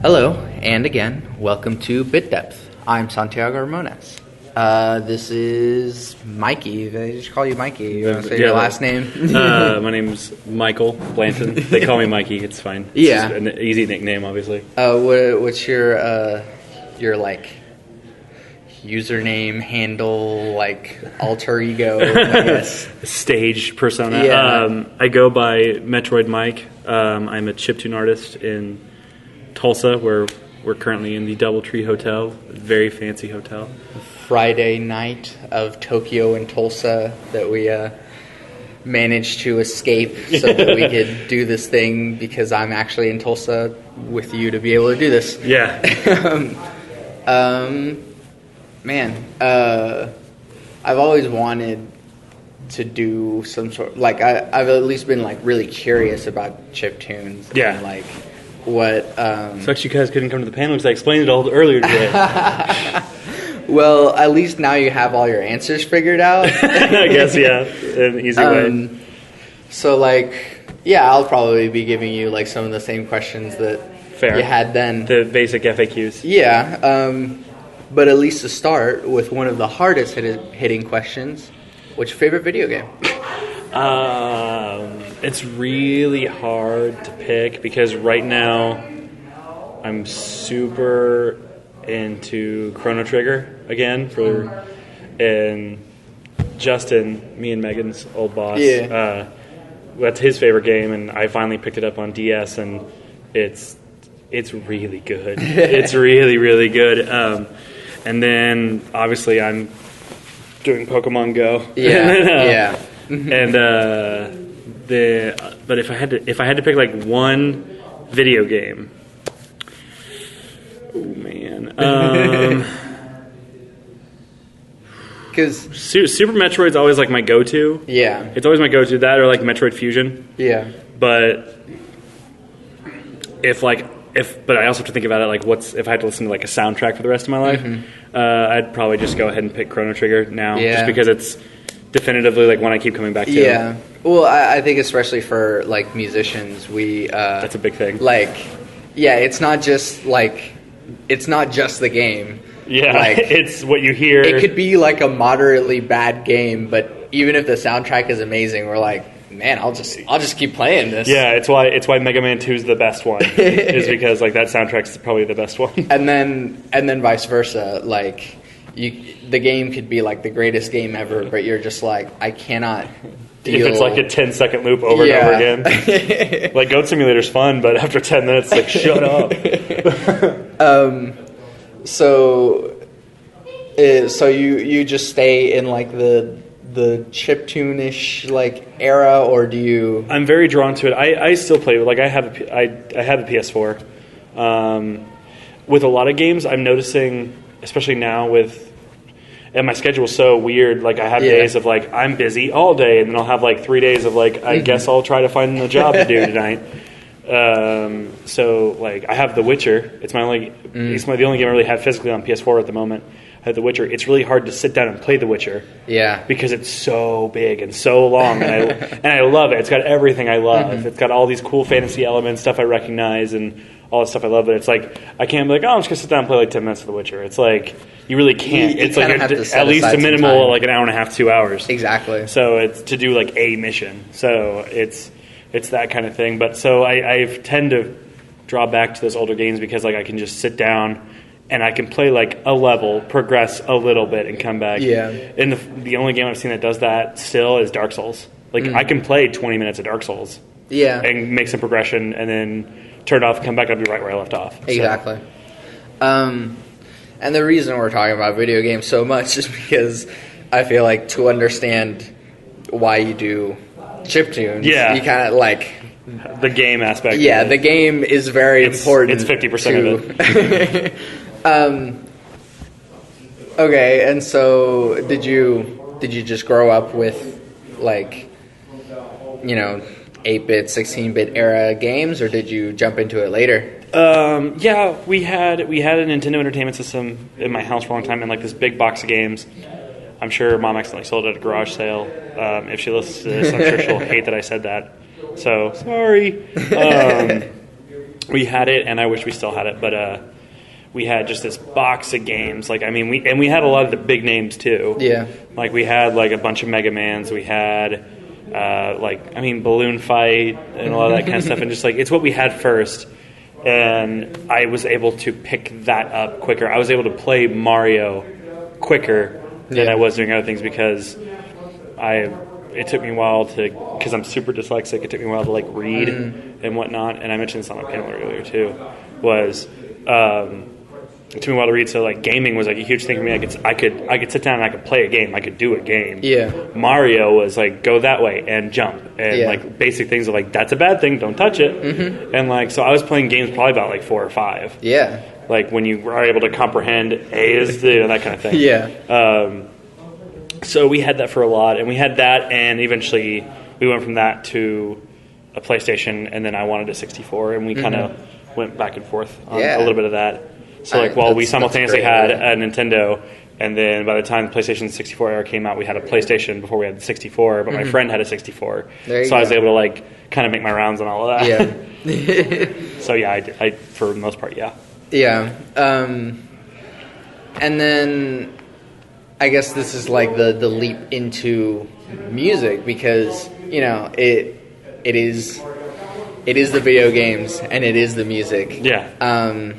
Hello, and again, welcome to Bit Depth. I'm Santiago Ramones. This is Mikey. They just call you Mikey. You want to say your last name? My name's Michael Blanton. They call me Mikey. It's fine. It's Yeah, just an easy nickname, obviously. what's your like username, handle, like alter ego? I guess Stage persona. Yeah. I go by Metroyd Myk. I'm a chiptune artist in Tulsa, where we're currently in the DoubleTree Hotel, a very fancy hotel. Friday night of Tokyo and Tulsa that we managed to escape so that we could do this thing because I'm actually in Tulsa with you to be able to do this. Yeah. I've always wanted to do some sort, like I've at least been like really curious about chiptunes. Yeah. And like what. Sucks you guys couldn't come to the panel because I explained it all earlier today. Well, at least now you have all your answers figured out. I guess, yeah, an easy way. So, like, yeah, I'll probably be giving you, like, some of the same questions that Fair. you had then. The basic FAQs. Yeah, but at least to start with one of the hardest hitting questions, what's your favorite video game? It's really hard to pick because right now I'm super into Chrono Trigger again and Justin, me and Megan's old boss. Yeah. That's his favorite game, and I finally picked it up on DS, and it's really good. It's really, really good. And then obviously I'm doing Pokemon Go. Yeah. But if I had to pick like one video game. Oh man. Because Super Metroid's always like my go-to. yeah, It's always my go-to. That or like Metroid Fusion. yeah, But but I also have to think about it like if I had to listen to like a soundtrack for the rest of my life, I'd probably just go ahead and pick Chrono Trigger now, Yeah. just because it's definitively like one I keep coming back to. yeah. Well, I think especially for like musicians, That's a big thing. like, yeah, it's not just the game. Yeah, Like, it's what you hear. it could be like a moderately bad game, but even if the soundtrack is amazing, we're like, man, I'll just keep playing this. Yeah, it's why Mega Man 2 is the best one. Is because like that soundtrack's probably the best one. And then vice versa. Like, the game could be like the greatest game ever, but you're just like, I cannot deal. If it's like a 10-second loop over and over again. Like Goat Simulator's fun, but after 10 minutes, it's like, shut up. So you just stay in like the chiptune-ish like era, or do you? I'm very drawn to it. I still play with, like, I have a PS4. With a lot of games, I'm noticing, especially now and my schedule's so weird. Like, I have days of like I'm busy all day, and then I'll have like 3 days of like I guess I'll try to find a job to do tonight. So like I have The Witcher. It's the only game I really have physically on PS4 at the moment. I have The Witcher. It's really hard to sit down and play The Witcher. Yeah. Because it's so big and so long, and I love it. It's got everything I love. It's got all these cool fantasy elements, stuff I recognize, and all that stuff I love. But it's like I can't be like, I'm just gonna sit down and play like 10 minutes of The Witcher. It's like you really can't. It's like at least a minimal like an hour and a half, 2 hours. Exactly. So it's to do like a mission. So it's that kind of thing. But so I tend to draw back to those older games because like I can just sit down and I can play like a level, progress a little bit, and come back. Yeah. And the only game I've seen that does that still is Dark Souls. Like I can play 20 minutes of Dark Souls. Yeah. And make some progression, and then turn it off, come back, I'll be right where I left off. Exactly. And the reason we're talking about video games so much is because I feel like to understand why you do chiptunes, you kind of like the game aspect. Yeah, the game is very important. It's 50% of it. Okay, and so did you just grow up with like 8-bit, 16-bit era games, or did you jump into it later? Yeah, we had a Nintendo Entertainment System in my house for a long time, and like this big box of games. I'm sure Mom accidentally sold it at a garage sale. If she listens to this, I'm sure she'll hate that I said that. So, sorry. we had it, and I wish we still had it, but we had just this box of games. Like, I mean, we had a lot of the big names too. Yeah. Like, we had like a bunch of Mega Mans. We had Balloon Fight and a lot of that kind of stuff, and just like it's what we had first. And I was able to pick that up quicker. I was able to play Mario quicker than I was doing other things because it took me a while because I'm super dyslexic. It took me a while to like read and whatnot. And I mentioned this on the panel earlier too. It took me a while to read, so like gaming was like a huge thing for me. I could sit down and I could play a game. I could do a game. Yeah. Mario was like go that way and jump and like basic things of like that's a bad thing, don't touch it. Mm-hmm. And like so I was playing games probably about like 4 or 5. Yeah. Like when you are able to comprehend A is the that kind of thing. Yeah. So we had that for a lot, and we had that, and eventually we went from that to a PlayStation, and then I wanted a 64, and we kind of went back and forth on a little bit of that. So like while we simultaneously had a Nintendo, and then by the time the PlayStation 64 era came out, we had a PlayStation before we had the 64, but my friend had a 64. So I was able to like kind of make my rounds on all of that. Yeah. So yeah, I for the most part, yeah. Yeah. And then I guess this is like the leap into music because, you know, it is the video games and it is the music. Yeah.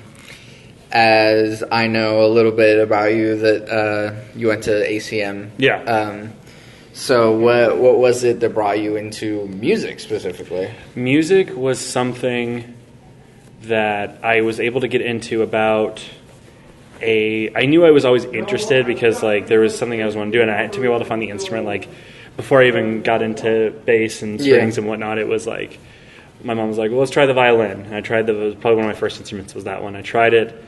As I know a little bit about you that you went to ACM. Yeah. So what was it that brought you into music specifically? Music was something that I was able to get into about I knew I was always interested because like there was something I was wanting to do, and it took me a while to find the instrument. Like before I even got into bass and strings and whatnot, it was like my mom was like, well, let's try the violin. And I tried it was probably one of my first instruments was that one. I tried it.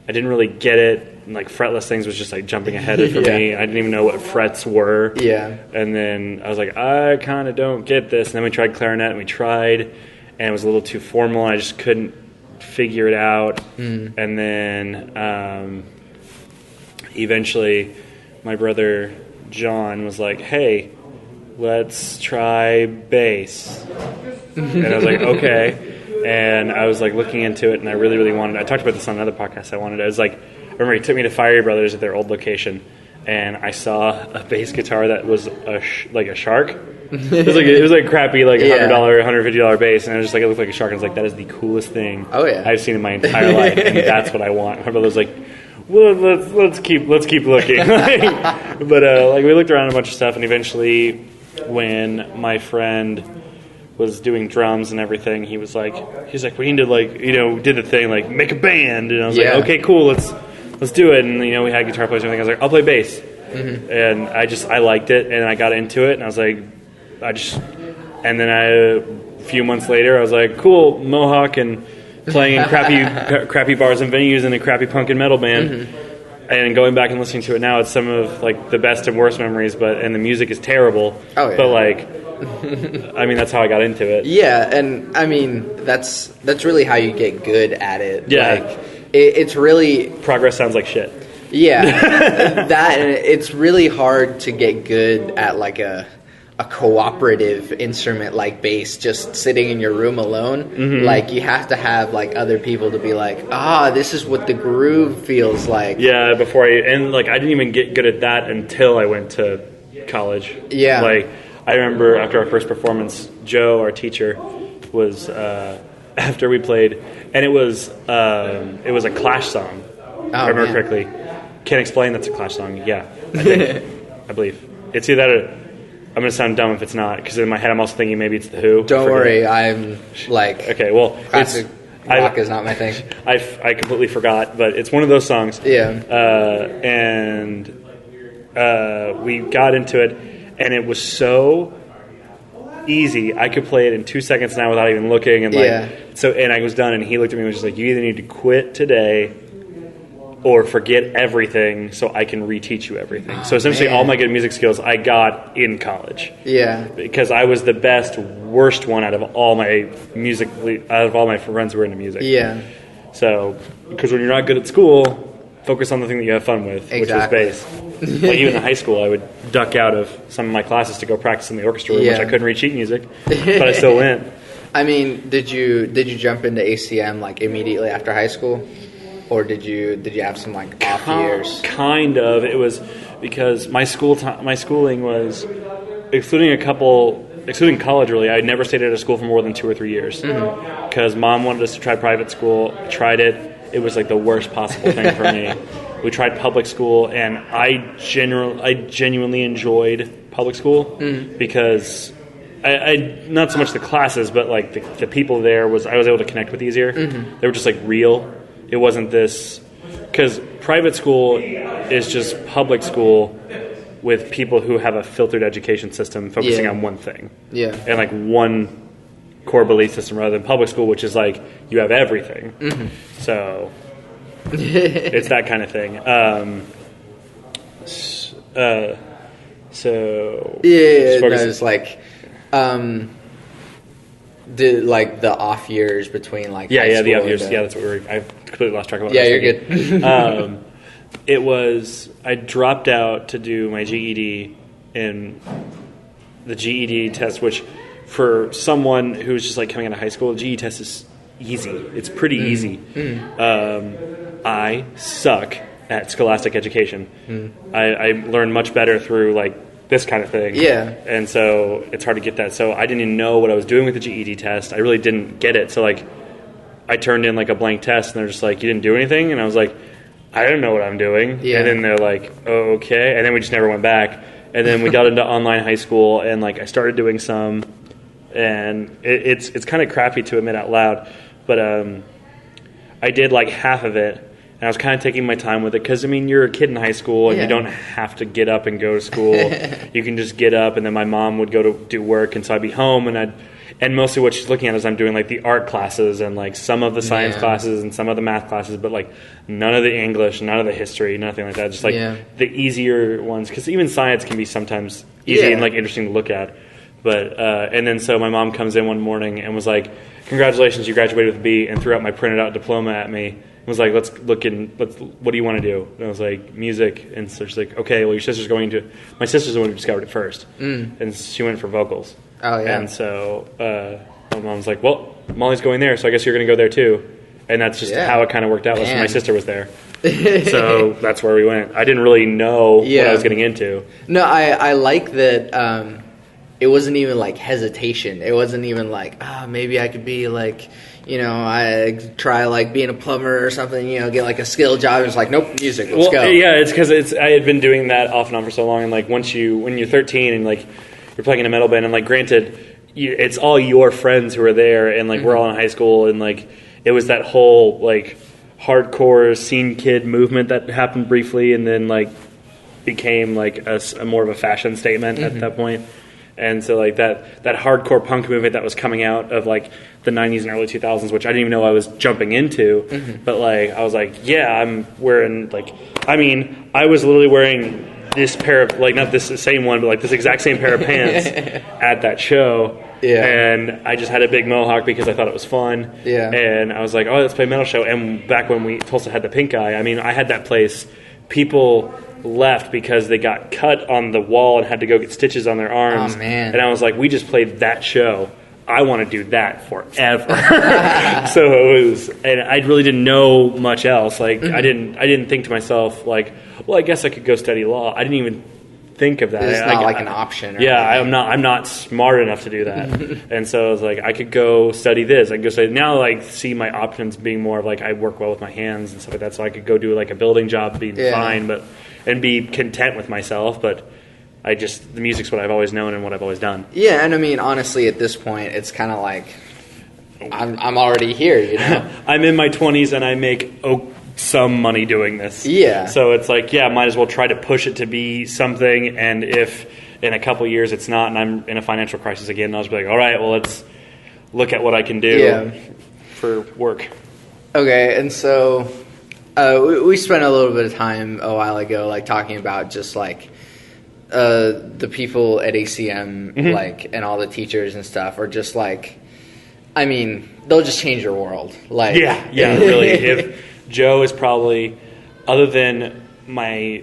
I didn't really get it. And, like fretless things was just like jumping ahead for me. I didn't even know what frets were. Yeah. And then I was like, I kind of don't get this. And then we tried clarinet, and we tried, and it was a little too formal. And I just couldn't figure it out. And then eventually my brother John was like, hey, let's try bass. And I was like, okay. And I was like looking into it, and I really, really wanted I talked about this on another podcast. I was like, I remember he took me to Fiery Brothers at their old location, and I saw a bass guitar that was like a shark. It was like crappy, like $100, $150 bass, and it was just like it looked like a shark. And I was like, that is the coolest thing I've seen in my entire life, and that's what I want. My brother was like, well, let's keep looking. But like we looked around a bunch of stuff, and eventually, when my friend was doing drums and everything, he's like, we need to like did the thing like make a band, and I was like, okay, cool, let's do it. And we had guitar players and everything. I was like, I'll play bass, and I liked it, and I got into it, and I was like. And then a few months later, I was like, cool, Mohawk and playing in crappy bars and venues in a crappy punk and metal band. And going back and listening to it now, it's some of like the best and worst memories. And the music is terrible. Oh, yeah. But like, I mean, that's how I got into it. Yeah, and I mean, that's really how you get good at it. Yeah, like, it's really progress sounds like shit. Yeah, it's really hard to get good at like a cooperative instrument like bass just sitting in your room alone. Like you have to have like other people to be like, this is what the groove feels like. Yeah, I didn't even get good at that until I went to college. Yeah. Like I remember after our first performance, Joe, our teacher, was after we played, and it was a Clash song. If I remember correctly. Can't explain that's a Clash song. Yeah, I think. I believe. It's either that or I'm going to sound dumb if it's not, because in my head I'm also thinking maybe it's The Who. Don't worry, I'm like... Okay, well... Classic rock is not my thing. I completely forgot, but it's one of those songs. Yeah. And we got into it, and it was so easy. I could play it in 2 seconds now without even looking. And and I was done, and he looked at me and was just like, you either need to quit today or forget everything so I can reteach you everything. So essentially all my good music skills I got in college. Yeah. Because I was the worst one out of all my friends who were into music. Yeah. So, because when you're not good at school, focus on the thing that you have fun with, which was bass. Like even in high school, I would duck out of some of my classes to go practice in the orchestra room, which I couldn't read sheet music, but I still went. I mean, did you jump into ACM like immediately after high school, or did you have some like off years? Kind of. It was because my schooling was excluding college. Really, I never stayed at a school for more than 2 or 3 years because Mom wanted us to try private school. I tried it. It was like the worst possible thing for me. We tried public school, and I genuinely enjoyed public school because I not so much the classes, but like the people there I was able to connect with easier. They were just like real. It wasn't this because private school is just public school with people who have a filtered education system focusing on one thing. Yeah, and like one core belief system rather than public school, which is like you have everything. So it's that kind of thing. It's like the off years between like high school the off years. Yeah, that's what I completely lost track of. Yeah, you're good. It was I dropped out to do my GED, and the GED test, which for someone who's just like coming out of high school, the GED test is easy. It's pretty easy. I suck at scholastic education. I learned much better through like this kind of thing. Yeah. And so it's hard to get that. So I didn't even know what I was doing with the GED test. I really didn't get it. So like I turned in like a blank test, and they're just like, you didn't do anything? And I was like, I don't know what I'm doing. Yeah. And then they're like, oh, okay. And then we just never went back. And then we got into online high school, and like I started doing some, and it's kind of crappy to admit out loud, but I did like half of it, and I was kind of taking my time with it because, I mean, you're a kid in high school, and you don't have to get up and go to school. You can just get up, and then my mom would go to do work, and so I'd be home, and mostly what she's looking at is I'm doing like the art classes and like some of the science classes and some of the math classes, but like none of the English, none of the history, nothing like that. Just like the easier ones, because even science can be sometimes easy and like interesting to look at. But and then so my mom comes in one morning and was like, "Congratulations, you graduated with a B," and threw out my printed out diploma at me. And was like, "Let's what do you want to do?" And I was like, "Music." And so she's like, "Okay, well, your sister's going to." My sister's the one who discovered it first, and she went for vocals. Oh yeah. And so my mom's like, "Well, Molly's going there, so I guess you're going to go there too." And that's just how it kind of worked out. My sister was there. So that's where we went. I didn't really know what I was getting into. No, I like that. It wasn't even like hesitation. It wasn't even like, maybe I could be like, I try like being a plumber or something, get like a skilled job. It's like, nope, music, let's go. Yeah, it's because I had been doing that off and on for so long. And like when you're 13 and like you're playing in a metal band, and like granted, it's all your friends who are there, and like we're all in high school, and like it was that whole like hardcore scene kid movement that happened briefly, and then like became like a more of a fashion statement at that point. And so like that hardcore punk movement that was coming out of like the 90s and early 2000s, which I didn't even know I was jumping into, but like I was like, I'm wearing like, I mean, I was literally wearing this pair of, like, not this same one, but like this exact same pair of pants at that show. Yeah. And I just had a big mohawk because I thought it was fun. Yeah. And I was like, let's play a metal show. And back when Tulsa had the pink eye, I mean, I had that place. People left because they got cut on the wall and had to go get stitches on their arms. Oh, man. And I was like, we just played that show. I want to do that forever. So it was, and I really didn't know much else. Like I didn't think to myself like, well, I guess I could go study law. I didn't even think of that. It's not like an option. Or anything. I'm not smart enough to do that. And so I was like, I could go study this. I could go study now. Like see my options being more of like I work well with my hands and stuff like that. So I could go do like a building job, be fine, and be content with myself. But the music's what I've always known and what I've always done. Yeah, and I mean, honestly, at this point, it's kind of like I'm already here, I'm in my 20s and I make some money doing this. Yeah. So it's like, might as well try to push it to be something. And if in a couple years it's not, and I'm in a financial crisis again, I'll just be like, all right, well, let's look at what I can do for work. Okay, and so we spent a little bit of time a while ago, like talking about just like the people at ACM, like, and all the teachers and stuff are just like, I mean, they'll just change your world. Like, yeah, really. If Joe is probably, other than my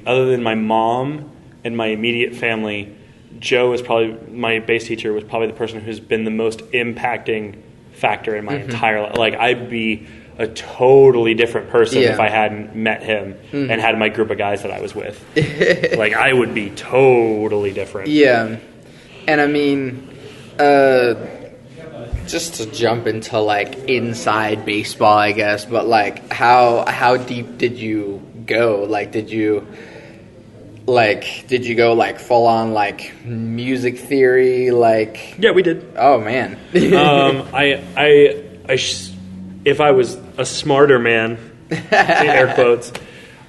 mom and my immediate family, Joe is probably, my bass teacher was probably the person who's been the most impacting factor in my entire life. Like, I'd be a totally different person if I hadn't met him and had my group of guys that I was with. Like, I would be totally different. Yeah. And I mean, just to jump into like inside baseball, I guess, but like how deep did you go? Like, did you go like full on like music theory? Like, Yeah, we did. oh man. If I was a smarter man, in air quotes,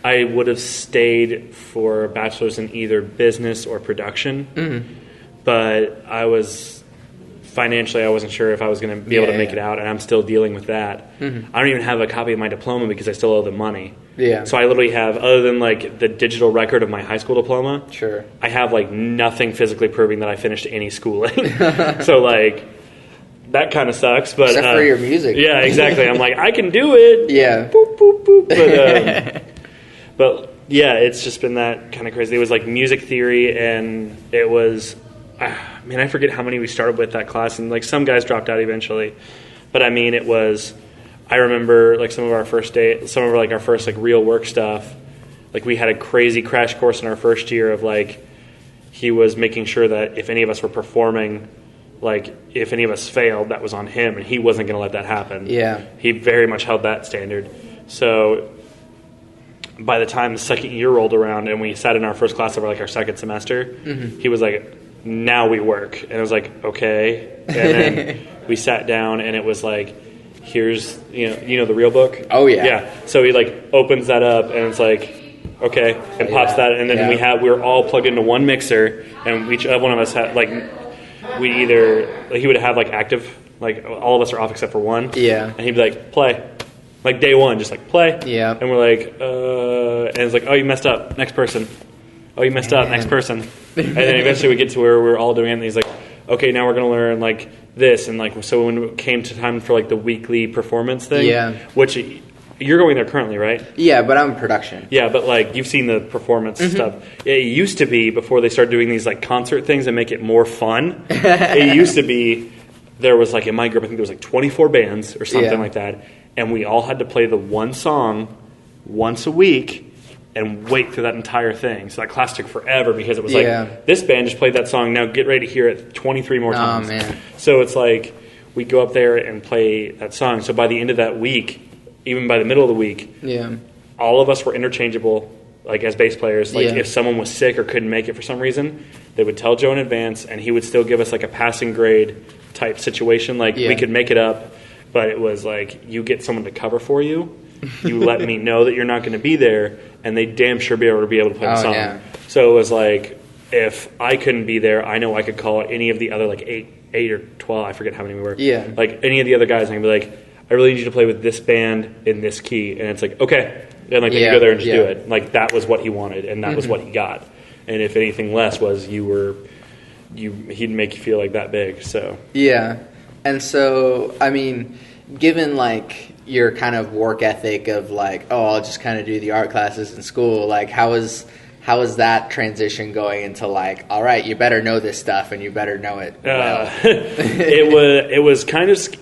I would have stayed for a bachelor's in either business or production. But financially, I wasn't sure if I was going to be able to make it out, and I'm still dealing with that. I don't even have a copy of my diploma because I still owe them money. Yeah. So I literally have, other than like the digital record of my high school diploma, Sure. I have like nothing physically proving that I finished any schooling. So like, that kind of sucks. But Except for your music. Yeah, exactly. I'm like, I can do it. Yeah. Boop, boop, boop. But yeah, it's just been that kind of crazy. It was like music theory, and it was, man, I forget how many we started with that class, and like some guys dropped out eventually. But I mean, it was, I remember like some of our first real work stuff. Like, we had a crazy crash course in our first year of like, he was making sure that if any of us were performing, like if any of us failed, that was on him, and he wasn't going to let that happen. Yeah. He very much held that standard. So by the time the second year rolled around and we sat in our first class of like our second semester, he was like, now we work. And I was like, okay. And then we sat down, and it was like, here's, you know the real book? Oh, yeah. Yeah. So he like opens that up, and it's like, okay, and pops that, and then we were all plugged into one mixer, and each one of us had like, we either, like, he would have like active, like all of us are off except for one. Yeah. And he'd be like, play. Like day one, just like play. Yeah. And we're like, and it's like, oh, you messed up. Next person. Oh, you messed up. Next person. And then eventually we get to where we're all doing it, and he's like, okay, now we're going to learn like this. And like, so when it came to time for like the weekly performance thing, which you're going there currently, right? Yeah, but I'm in production. Yeah, but like you've seen the performance stuff. It used to be, before they started doing these like concert things that make it more fun, it used to be, there was like in my group, I think there was like 24 bands or something like that, and we all had to play the one song once a week and wait through that entire thing. So that class took forever because it was like, this band just played that song, now get ready to hear it 23 more times. Oh, man. So it's like, we go up there and play that song. So by the end of that week, even by the middle of the week, all of us were interchangeable, like as bass players. Like if someone was sick or couldn't make it for some reason, they would tell Joe in advance, and he would still give us like a passing grade type situation. Like we could make it up, but it was like, you get someone to cover for you. You let me know that you're not going to be there, and they damn sure be able to play the song. Yeah. So it was like, if I couldn't be there, I know I could call any of the other like eight or 12, I forget how many we were. Yeah. Like any of the other guys, I can be like, I really need you to play with this band in this key. And it's like, okay. And like, they can go there and just do it. Like, that was what he wanted, and that was what he got. And if anything less was, he'd make you feel like that big, so. Yeah. And so, I mean, given like your kind of work ethic of like, oh, I'll just kind of do the art classes in school, like how is that transition going into like, all right, you better know this stuff and you better know it well? It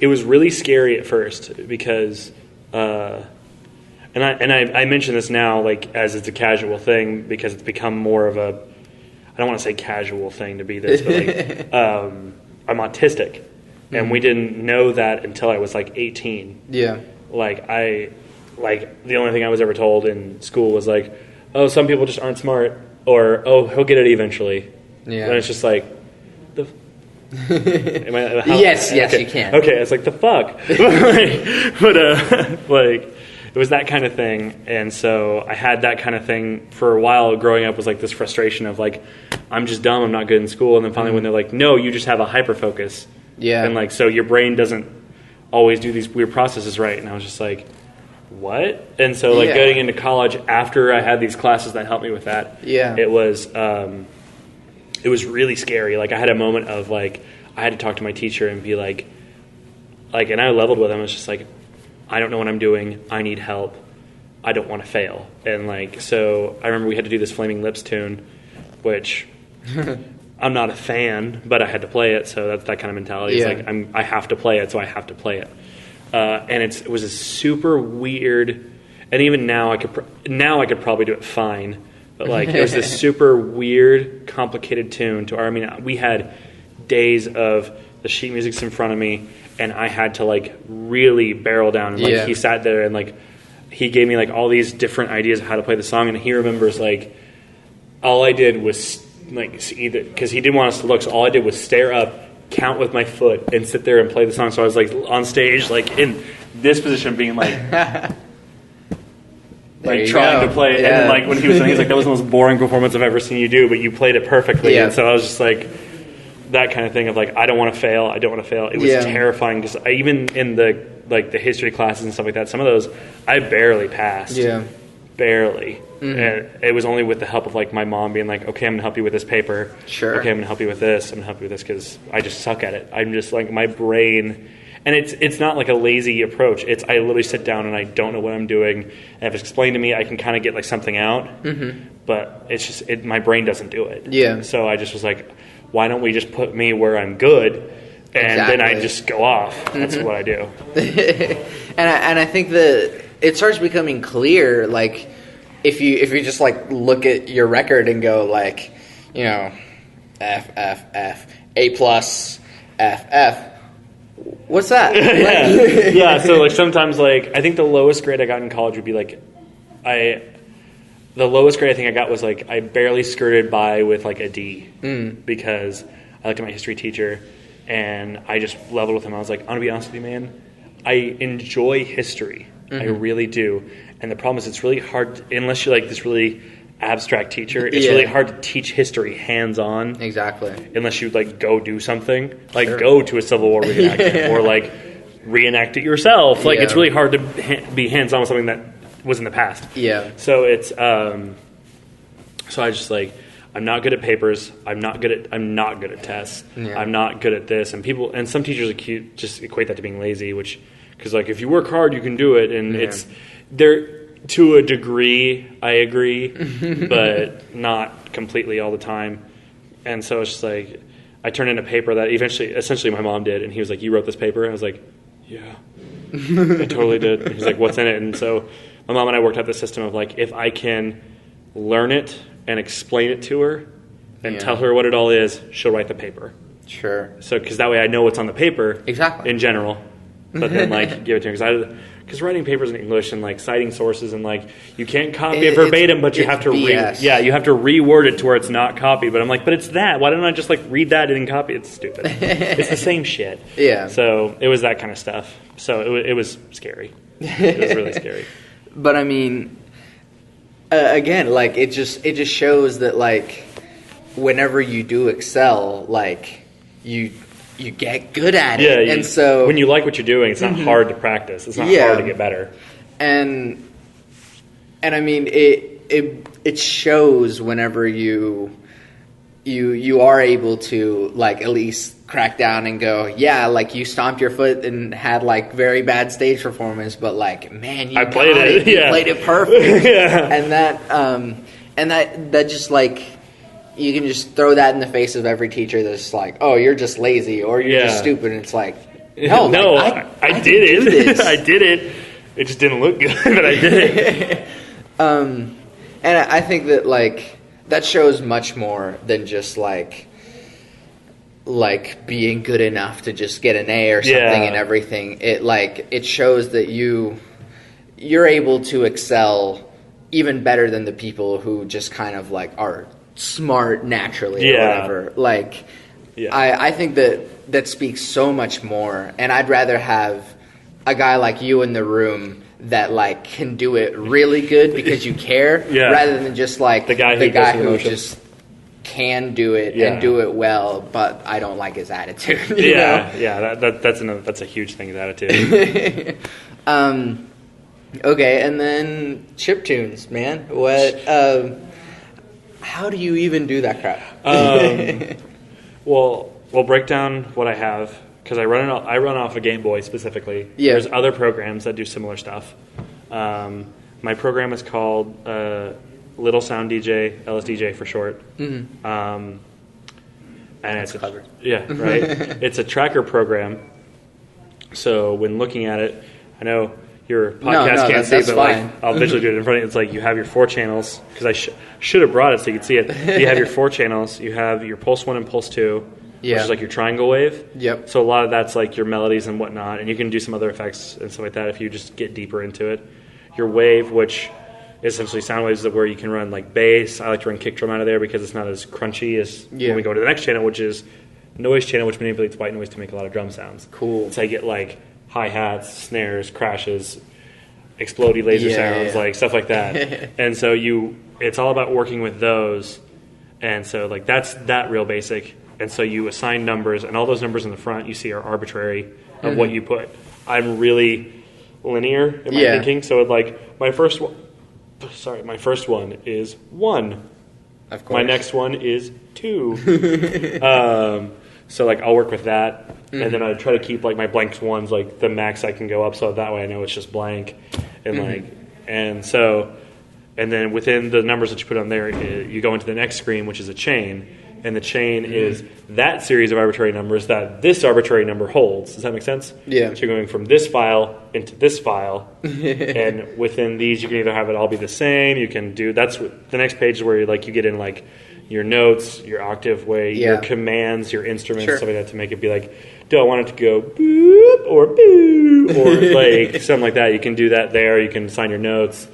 was really scary at first because, and I mention this now like as it's a casual thing because it's become more of a, I don't want to say casual thing to be this, but like I'm autistic, and we didn't know that until I was like 18. Yeah. Like the only thing I was ever told in school was like, oh, some people just aren't smart, or oh, he'll get it eventually. Yeah. And it's just like, yes, okay. You can. Okay, it's like the fuck, but like it was that kind of thing, and so I had that kind of thing for a while. Growing up was like this frustration of like, I'm just dumb, I'm not good in school, and then finally when they're like, no, you just have a hyper focus. Yeah. And like, so your brain doesn't always do these weird processes right, and I was just like, what? And so like getting into college after I had these classes that helped me with that, it was really scary. Like I had a moment of like, I had to talk to my teacher and be like, and I leveled with him. I was just like, I don't know what I'm doing. I need help. I don't want to fail. And like, so I remember we had to do this Flaming Lips tune, which I'm not a fan, but I had to play it, so that's that kind of mentality. Yeah. It's like I have to play it, so I have to play it. And it was a super weird, and even now I could probably do it fine, but like it was this super weird, complicated tune. I mean, we had days of the sheet music's in front of me, and I had to like really barrel down. And like he sat there and like he gave me like all these different ideas of how to play the song, and he remembers like all I did was like either because he didn't want us to look, so all I did was stare up, count with my foot, and sit there and play the song. So I was like on stage, like in this position, being like trying to play it. And then like when he was saying, he's like, that was the most boring performance I've ever seen you do, but you played it perfectly. And so I was just like that kind of thing of like, I don't want to fail. It was terrifying because even in the like the history classes and stuff like that, some of those I barely passed. Barely. And it was only with the help of like my mom being like, okay, I'm gonna help you with this paper. Sure. Okay, I'm gonna help you with this. I'm gonna help you with this because I just suck at it. I'm just like my brain, and it's not like a lazy approach. It's I literally sit down and I don't know what I'm doing. And if it's explained to me, I can kind of get like something out. But it's just my brain doesn't do it. So I just was like, why don't we just put me where I'm good, and then I just go off. That's what I do. and I think that it starts becoming clear, like. If you just like look at your record and go like, you know, F F F A plus F F, what's that? So like sometimes like I think the lowest grade I got in college would be like the lowest grade I think I got was like I barely skirted by with like a D because I looked at my history teacher and I just leveled with him. I was like, I'm gonna be honest with you, man, I enjoy history. I really do. And the problem is it's really hard, unless you're like this really abstract teacher, it's really hard to teach history hands-on. Exactly. Unless you like go do something. Like go to a Civil War reenactment or like reenact it yourself. Like it's really hard to be hands-on with something that was in the past. So it's, so I just like, I'm not good at papers. I'm not good at tests. I'm not good at this. And some teachers just equate that to being lazy, which, because like if you work hard, you can do it. And it's, there to a degree, I agree, but not completely all the time. And so it's just like I turned in a paper that essentially my mom did, and he was like, "You wrote this paper?" I was like, "Yeah, I totally did." And he's like, "What's in it?" And so my mom and I worked out the system of like, if I can learn it and explain it to her and tell her what it all is, she'll write the paper. Sure. So because that way I know what's on the paper in general, but then like give it to her because writing papers in English and like citing sources and like you can't copy it verbatim, but you have to you have to reword it to where it's not copied. But I'm like, but it's that. Why don't I just like read that and then copy it? It's stupid. It's the same shit. So it was that kind of stuff. So it was scary. It was really scary. But I mean, again, like it just shows that like whenever you do excel, like you get good at it. And so when you like what you're doing, it's not hard to practice. It's not hard to get better. And I mean it shows whenever you are able to like at least crack down and go, like you stomped your foot and had like very bad stage performance, but like man, you played it perfect. And that just like you can just throw that in the face of every teacher that's like, oh, you're just lazy or you're just stupid. And it's like, no, like, I did it. I did it. It just didn't look good, but I did it. And I think that like that shows much more than just like being good enough to just get an A or something and everything. It shows that you're able to excel even better than the people who just kind of like are smart naturally or whatever. Like I think that speaks so much more, and I'd rather have a guy like you in the room that like can do it really good because you care rather than just like the guy who just can do it and do it well, but I don't like his attitude. You know? That's a huge thing, his attitude. Okay, and then chiptunes, man. What how do you even do that crap? We'll break down what I have, because I run off a Game Boy specifically. There's other programs that do similar stuff. My program is called Little Sound DJ, LSDJ for short. And That's clever. Yeah, right. It's a tracker program. So when looking at it, I know your podcast can't see, but like I'll visually do it in front of you. It's like you have your 4 channels, because I should have brought it so you could see it. You have your 4 channels. You have your pulse 1 and pulse 2, which is like your triangle wave. Yep. So a lot of that's like your melodies and whatnot, and you can do some other effects and stuff like that if you just get deeper into it. Your wave, which is essentially sound waves where you can run like bass. I like to run kick drum out of there because it's not as crunchy as when we go to the next channel, which is noise channel, which manipulates white noise to make a lot of drum sounds. Cool. So I get like hi-hats, snares, crashes, explodey laser sounds, like stuff like that. And so it's all about working with those. And so like that's that real basic. And so you assign numbers, and all those numbers in the front you see are arbitrary of what you put. I'm really linear in my thinking. So like my first one is 1. Of course. My next one is 2. So like I'll work with that, and then I try to keep like my blank ones like the max I can go up, so that way I know it's just blank, and and then within the numbers that you put on there, you go into the next screen, which is a chain, and the chain is that series of arbitrary numbers that this arbitrary number holds. Does that make sense? Yeah. So you're going from this file into this file, and within these you can either have it all be the same. You can do the next page is where you get in like your notes, your octave way, your commands, your instruments, stuff like that, to make it be like, do I want it to go boop or boo or like something like that. You can do that there. You can assign your notes,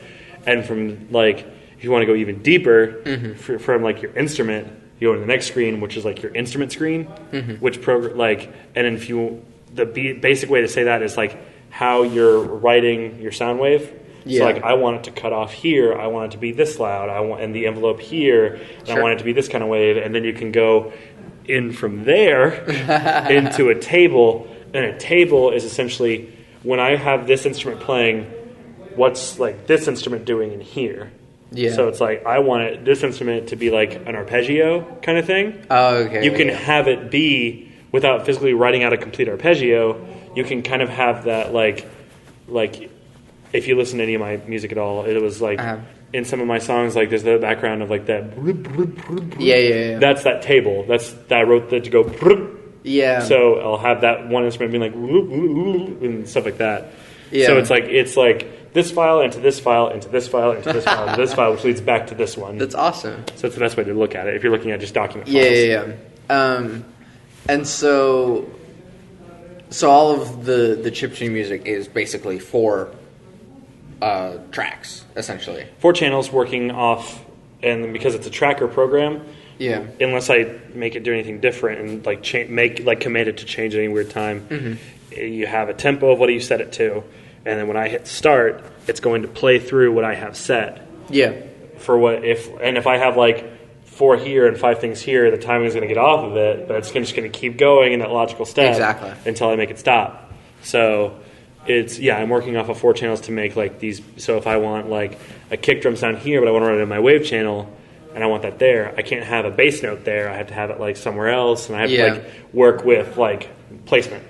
and from like if you want to go even deeper from like your instrument, you go to the next screen, which is like your instrument screen, which and then if you the basic way to say that is like how you're writing your sound wave. So like I want it to cut off here, I want it to be this loud, and the envelope here, and I want it to be this kind of wave, and then you can go in from there into a table, and a table is essentially when I have this instrument playing, what's like this instrument doing in here. Yeah. So it's like I want this instrument to be like an arpeggio kind of thing. Oh, okay. You can have it be, without physically writing out a complete arpeggio, you can kind of have that like if you listen to any of my music at all, it was like in some of my songs, like there's the background of like that. Yeah. That's that table. I wrote that to go. Yeah. So I'll have that one instrument being like and stuff like that. Yeah. So it's like this file into this file into this file into this file into this file, which leads back to this one. That's awesome. So that's the best way to look at it if you're looking at just document files. Yeah. And so all of the chiptune music is basically 4 tracks, essentially. 4 channels working off, and because it's a tracker program, unless I make it do anything different and like command it to change at any weird time, you have a tempo of what you set it to, and then when I hit start, it's going to play through what I have set. Yeah. For if I have like 4 here and 5 things here, the timing is going to get off of it, but it's just going to keep going in that logical step until I make it stop. So I'm working off of 4 channels to make like these. So if I want like a kick drum sound here, but I want to run it in my wave channel, and I want that there, I can't have a bass note there. I have to have it like somewhere else, and I have to like work with like placement.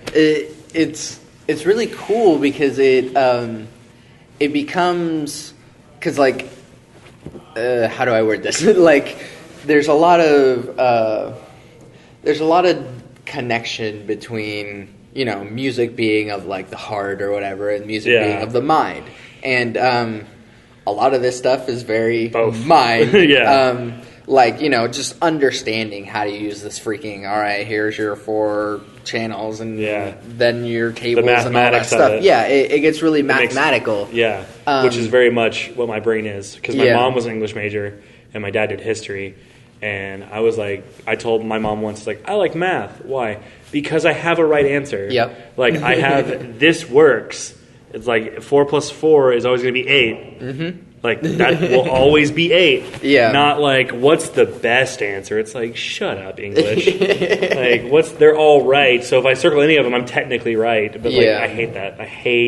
It's really cool because it becomes, because like how do I word this? Like there's a lot of connection between, you know, music being of like the heart or whatever, and music being of the mind. And a lot of this stuff is very mind. Like, you know, just understanding how to use this freaking, all right, here's your 4 channels and then your tables and all that stuff. Yeah, it gets really mathematical. Which is very much what my brain is. Because my mom was an English major and my dad did history. And I was like, I told my mom once, like, I like math. Why? Because I have a right answer. Yep. Like, I have, this works. It's like 4 plus 4 is always going to be 8. Mm-hmm. Like, that will always be 8. Yeah. Not like, what's the best answer? It's like, shut up, English. Like, they're all right. So if I circle any of them, I'm technically right. But, like, I hate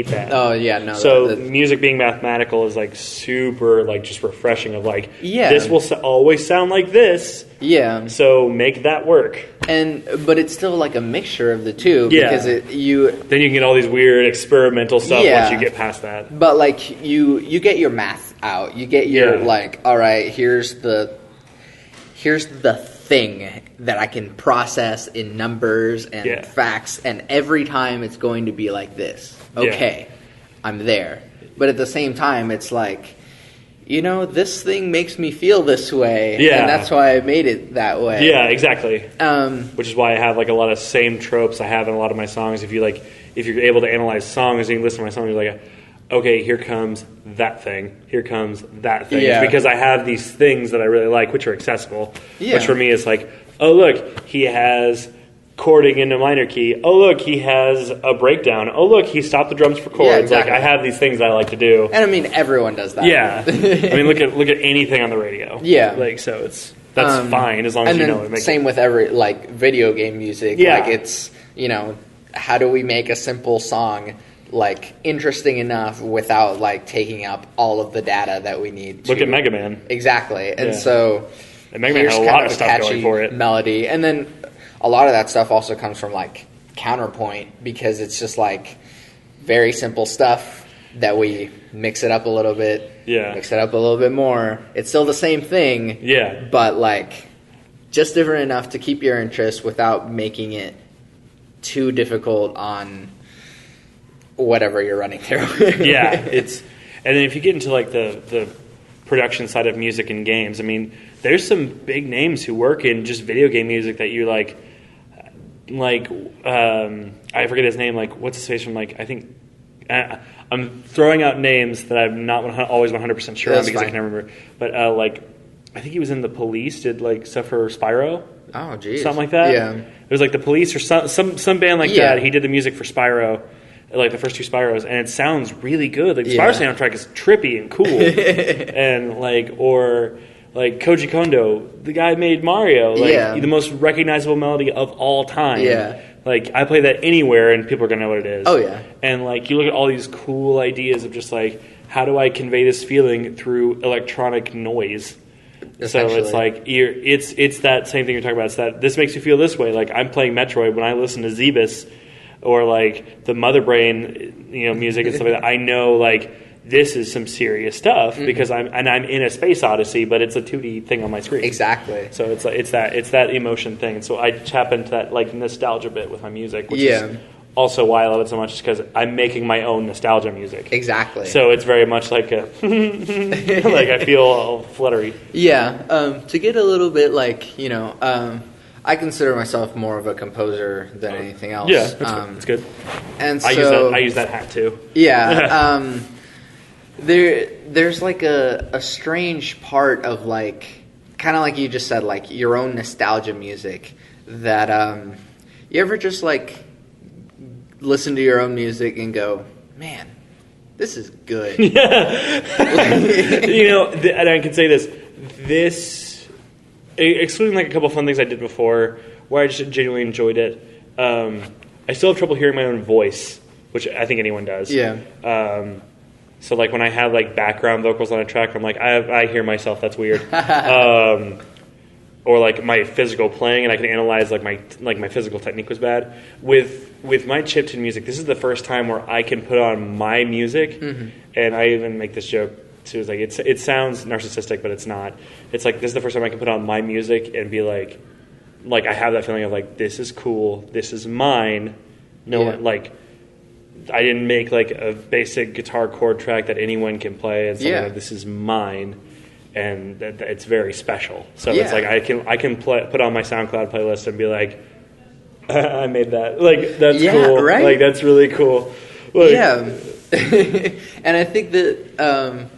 that. Oh, yeah, no. So music being mathematical is, like, super, like, just refreshing of, like, this will always sound like this. Yeah. So make that work. But it's still, like, a mixture of the two. Because then you can get all these weird experimental stuff once you get past that. But, like, you get your math out. You get your like, all right, here's the thing that I can process in numbers and facts, and every time it's going to be like this. Okay, I'm there. But at the same time, it's like, this thing makes me feel this way, and that's why I made it that way. Yeah, exactly. Which is why I have like a lot of same tropes I have in a lot of my songs. If you're able to analyze songs and you listen to my song, you're like, okay, here comes that thing. Here comes that thing. Yeah. It's because I have these things that I really like, which are accessible. Yeah. Which for me is like, oh look, he has chording in a minor key. Oh look, he has a breakdown. Oh look, he stopped the drums for chords. Yeah, exactly. Like I have these things that I like to do. And I mean, everyone does that. Yeah. I mean, look at anything on the radio. Yeah. Like, so that's fine as long as you know it. Same with every, like, video game music. Yeah. Like, it's, how do we make a simple song, like, interesting enough without, like, taking up all of the data that we need to... Look at Mega Man. Exactly. And so... And Mega Man had a lot of stuff going for it. Melody. And then a lot of that stuff also comes from, like, Counterpoint, because it's just, like, very simple stuff that we mix it up a little bit. Yeah. Mix it up a little bit more. It's still the same thing. Yeah. But, like, just different enough to keep your interest without making it too difficult on whatever you're running through. Yeah. And then if you get into, like, the production side of music and games, I mean, there's some big names who work in just video game music that you like I forget his name, like what's his face from, like, I think I'm throwing out names that I'm not always 100% sure on because I can't remember, but like I think he was in The Police, did like stuff for Spyro. Oh geez, something like that. Yeah, it was like The Police or some band like that. He did the music for Spyro, like the first two Spyros, and it sounds really good. Like the Spyro soundtrack is trippy and cool, and like Koji Kondo, the guy made Mario, like the most recognizable melody of all time. Yeah. Like I play that anywhere and people are gonna know what it is. Oh yeah. And like you look at all these cool ideas of just like, how do I convey this feeling through electronic noise? So it's like it's that same thing you're talking about. It's that this makes you feel this way. Like I'm playing Metroid when I listen to Zebus or like the Mother Brain, music and stuff like that. I know like this is some serious stuff because I'm in a space odyssey, but it's a 2D thing on my screen. Exactly. So it's that emotion thing. And so I tap into that like nostalgia bit with my music, which is also why I love it so much, because I'm making my own nostalgia music. Exactly. So it's very much like a like I feel all fluttery. Yeah. To get a little bit like I consider myself more of a composer than anything else. Yeah, that's good. And so I use that hat too. Yeah. There's like a strange part of like, kind of like you just said, like your own nostalgia music that you ever just like listen to your own music and go, man, this is good. And I can say this excluding like a couple of fun things I did before where I just genuinely enjoyed it. I still have trouble hearing my own voice, which I think anyone does. Yeah. So like when I have like background vocals on a track, I'm like, I hear myself. That's weird. Or like my physical playing, and I can analyze like my physical technique was bad. With my chiptune music, this is the first time where I can put on my music, and I even make this joke too. It's like it sounds narcissistic, but it's not. It's like this is the first time I can put on my music and be like I have that feeling of like, this is cool, this is mine. Like I didn't make like a basic guitar chord track that anyone can play, and something like, this is mine, and it's very special. So it's like I can put on my SoundCloud playlist and be like, I made that. Like that's cool. Right? Like that's really cool. Like, and I think that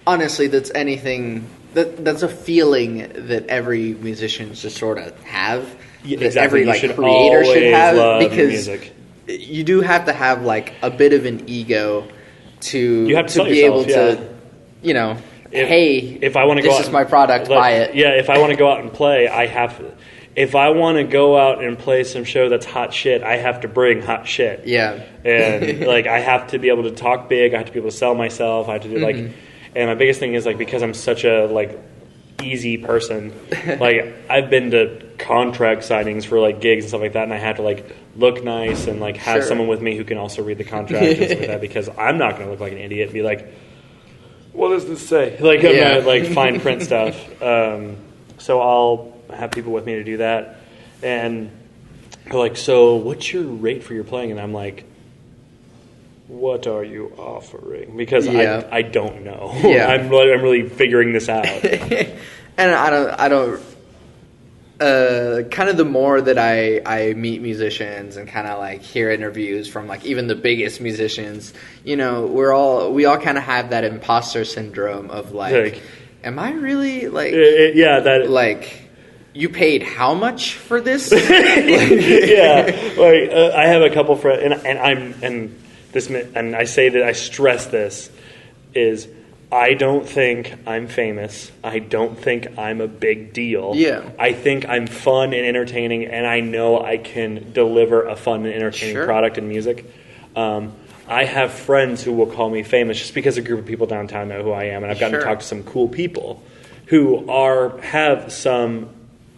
honestly, that's that's a feeling that every musician should sort of have. Yeah, that exactly. every like creator should have, because music. You do have to have like a bit of an ego to be able to, if I want to go out, this is my product, buy it. Yeah, if I want to go out and play, if I want to go out and play some show that's hot shit, I have to bring hot shit. Yeah. And like I have to be able to talk big, I have to be able to sell myself, I have to do like, and my biggest thing is like, because I'm such a like easy person, like I've been to contract signings for like gigs and stuff like that, and I have to like look nice and like have someone with me who can also read the contract and stuff like that, because I'm not going to look like an idiot and be like, what does this say? Like I'm not like fine print stuff. So I'll have people with me to do that, and they're like, "So what's your rate for your playing?" And I'm like, "What are you offering?" Because I don't know. Yeah. I'm really figuring this out. And I don't. Kind of the more that I meet musicians and kind of like hear interviews from like even the biggest musicians, we all kind of have that imposter syndrome of like, am I really like, like, you paid how much for this? I have a couple friends, and I say that I stress this is. I don't think I'm famous. I don't think I'm a big deal. Yeah. I think I'm fun and entertaining, and I know I can deliver a fun and entertaining product in music. I have friends who will call me famous just because a group of people downtown know who I am, and I've gotten to talk to some cool people who have some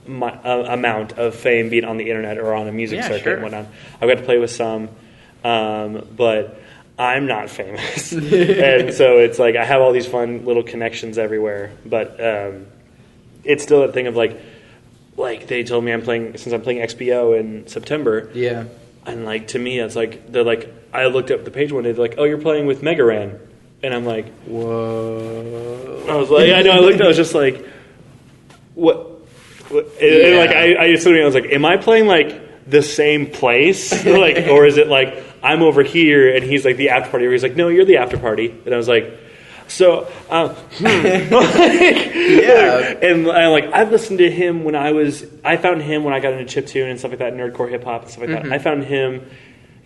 amount of fame, be it on the internet or on a music circuit and whatnot. I've got to play with some, but I'm not famous. And so it's like I have all these fun little connections everywhere, but it's still a thing of like they told me I'm playing XBO in September. Yeah. And like to me it's like they're like I looked up the page one day, they're like, "Oh, you're playing with Megaran." And I'm like, "Whoa." I was like, I looked, I was just like, what? And like I was like, am I playing like the same place? Like, or is it like I'm over here and he's like the after party, or he's like, no, you're the after party. And I was like, so, And I've listened to him I found him when I got into chiptune and stuff like that, nerdcore hip hop and stuff like that. I found him,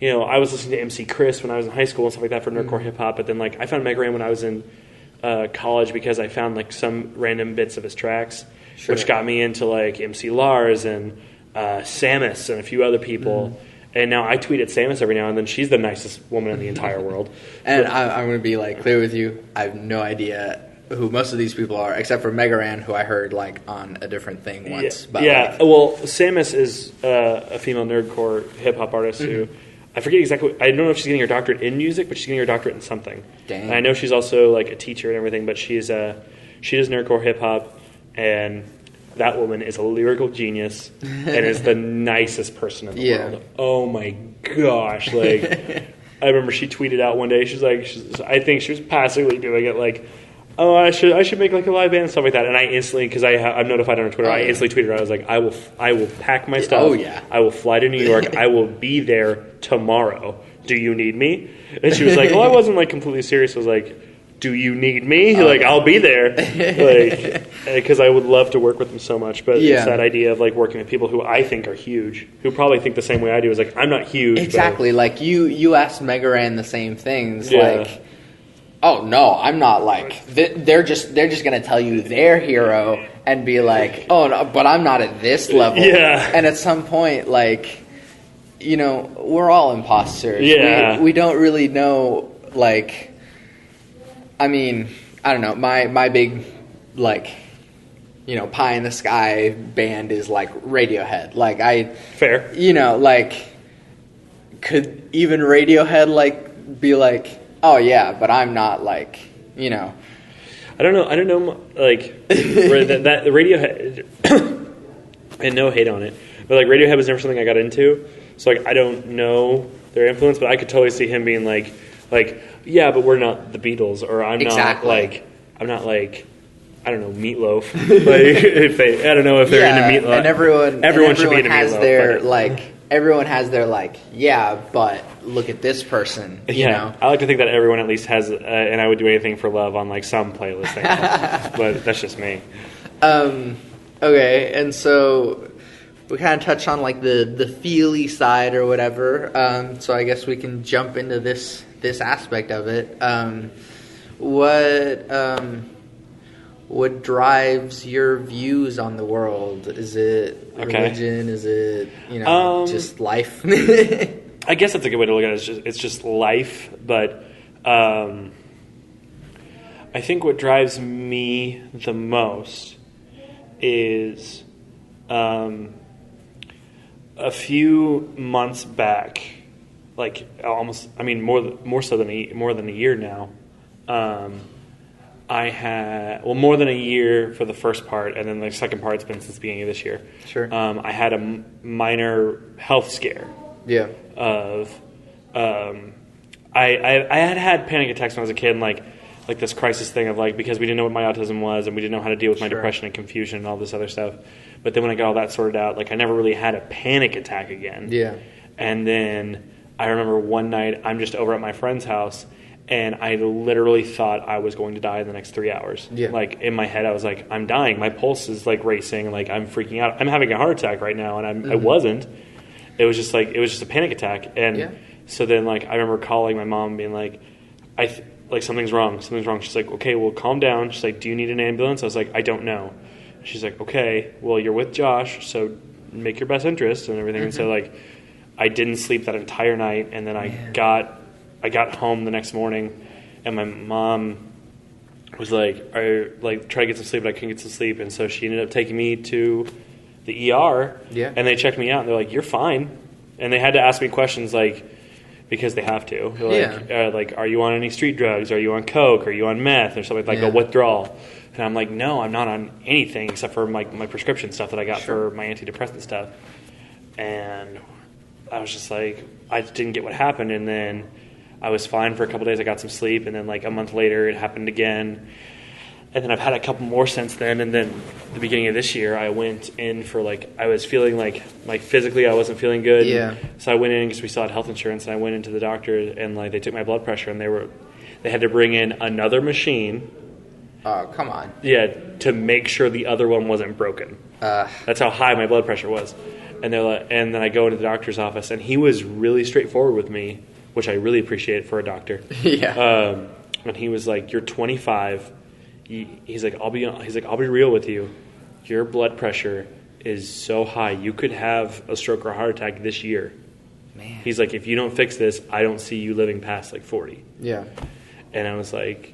I was listening to MC Chris when I was in high school and stuff like that for nerdcore hip hop. But then like I found Megaran when I was in college because I found like some random bits of his tracks, which got me into like MC Lars and Samus and a few other people. And now I tweet at Samus every now and then. She's the nicest woman in the entire world. And I'm going to be like clear with you. I have no idea who most of these people are, except for Megaran, who I heard like on a different thing once. Well, Samus is a female nerdcore hip hop artist who I forget exactly. I don't know if she's getting her doctorate in music, but she's getting her doctorate in something. Dang. And I know she's also like a teacher and everything, but she does nerdcore hip hop, and that woman is a lyrical genius and is the nicest person in the world. Oh my gosh! Like, I remember she tweeted out one day. I think she was passively doing it like, "Oh, I should make like a live band and stuff like that." And I instantly, because I'm notified on her Twitter, I instantly tweeted her. I was like, I will pack my stuff. Oh yeah. I will fly to New York. I will be there tomorrow. Do you need me? And she was like, "Well, I wasn't like completely serious." I was like, "Do you need me?" I'll be there, because I would love to work with them so much. But it's that idea of like working with people who I think are huge, who probably think the same way I do. Is like, I'm not huge. Exactly. Like you asked Megaran the same things. Like, oh no, I'm not like. They're just gonna tell you their hero and be like, oh no, but I'm not at this level. Yeah. And at some point, like, we're all imposters. Yeah. We don't really know, like. I mean, I don't know. My big, like, pie in the sky band is like Radiohead. Like fair. Like, could even Radiohead like be like, oh yeah, but I'm not like, I don't know. Like that Radiohead, and no hate on it, but like Radiohead was never something I got into. So like I don't know their influence, but I could totally see him being like. Yeah, but we're not the Beatles, or I'm not like I don't know, Meatloaf. I don't know if they're into Meatloaf. And everyone should be into has Meatloaf. Everyone has their but look at this person. You know? I like to think that everyone at least has, and I would do anything for love on like some playlist. But that's just me. Okay, and so we kind of touched on like the feely side or whatever. So I guess we can jump into this aspect of it. What drives your views on the world? Is it religion? Is it just life? I guess that's a good way to look at it. It's just life, but I think what drives me the most is a few months back. Like almost, I mean, more so than more than a year now. I had more than a year for the first part, and then the second part's been since the beginning of this year. Sure. I had a minor health scare. Yeah. Of, I had panic attacks when I was a kid, and like this crisis thing of like, because we didn't know what my autism was, and we didn't know how to deal with my depression and confusion and all this other stuff. But then when I got all that sorted out, like I never really had a panic attack again. Yeah. And then I remember one night I'm just over at my friend's house, and I literally thought I was going to die in the next 3 hours. Yeah. Like in my head, I was like, I'm dying. My pulse is like racing. Like I'm freaking out. I'm having a heart attack right now, and I wasn't. It was just a panic attack. And so then like I remember calling my mom and being like, something's wrong. She's like, okay, well, calm down. She's like, do you need an ambulance? I was like, I don't know. She's like, okay, well, you're with Josh, so make your best interest and everything. And so like I didn't sleep that entire night, and then I got home the next morning, and my mom was like, try to get some sleep, but I couldn't get some sleep, and so she ended up taking me to the ER, and they checked me out, and they're like, you're fine, and they had to ask me questions like, because they have to, like, are you on any street drugs? Are you on coke? Are you on meth or something like a withdrawal? And I'm like, no, I'm not on anything except for my prescription stuff that I got for my antidepressant stuff. And I was just like, I didn't get what happened. And then I was fine for a couple of days. I got some sleep. And then like a month later, it happened again. And then I've had a couple more since then. And then the beginning of this year, I went in for I was feeling like physically I wasn't feeling good. Yeah. So I went in because we still had health insurance. And I went into the doctor, and they took my blood pressure, and they had to bring in another machine. Oh, come on. Yeah, to make sure the other one wasn't broken. That's how high my blood pressure was. And and then I go into the doctor's office, and he was really straightforward with me, which I really appreciate for a doctor. Yeah. And he was like, "You're 25." He's like, "I'll be real with you. Your blood pressure is so high, you could have a stroke or a heart attack this year." Man. He's like, "If you don't fix this, I don't see you living past 40." Yeah. And I was like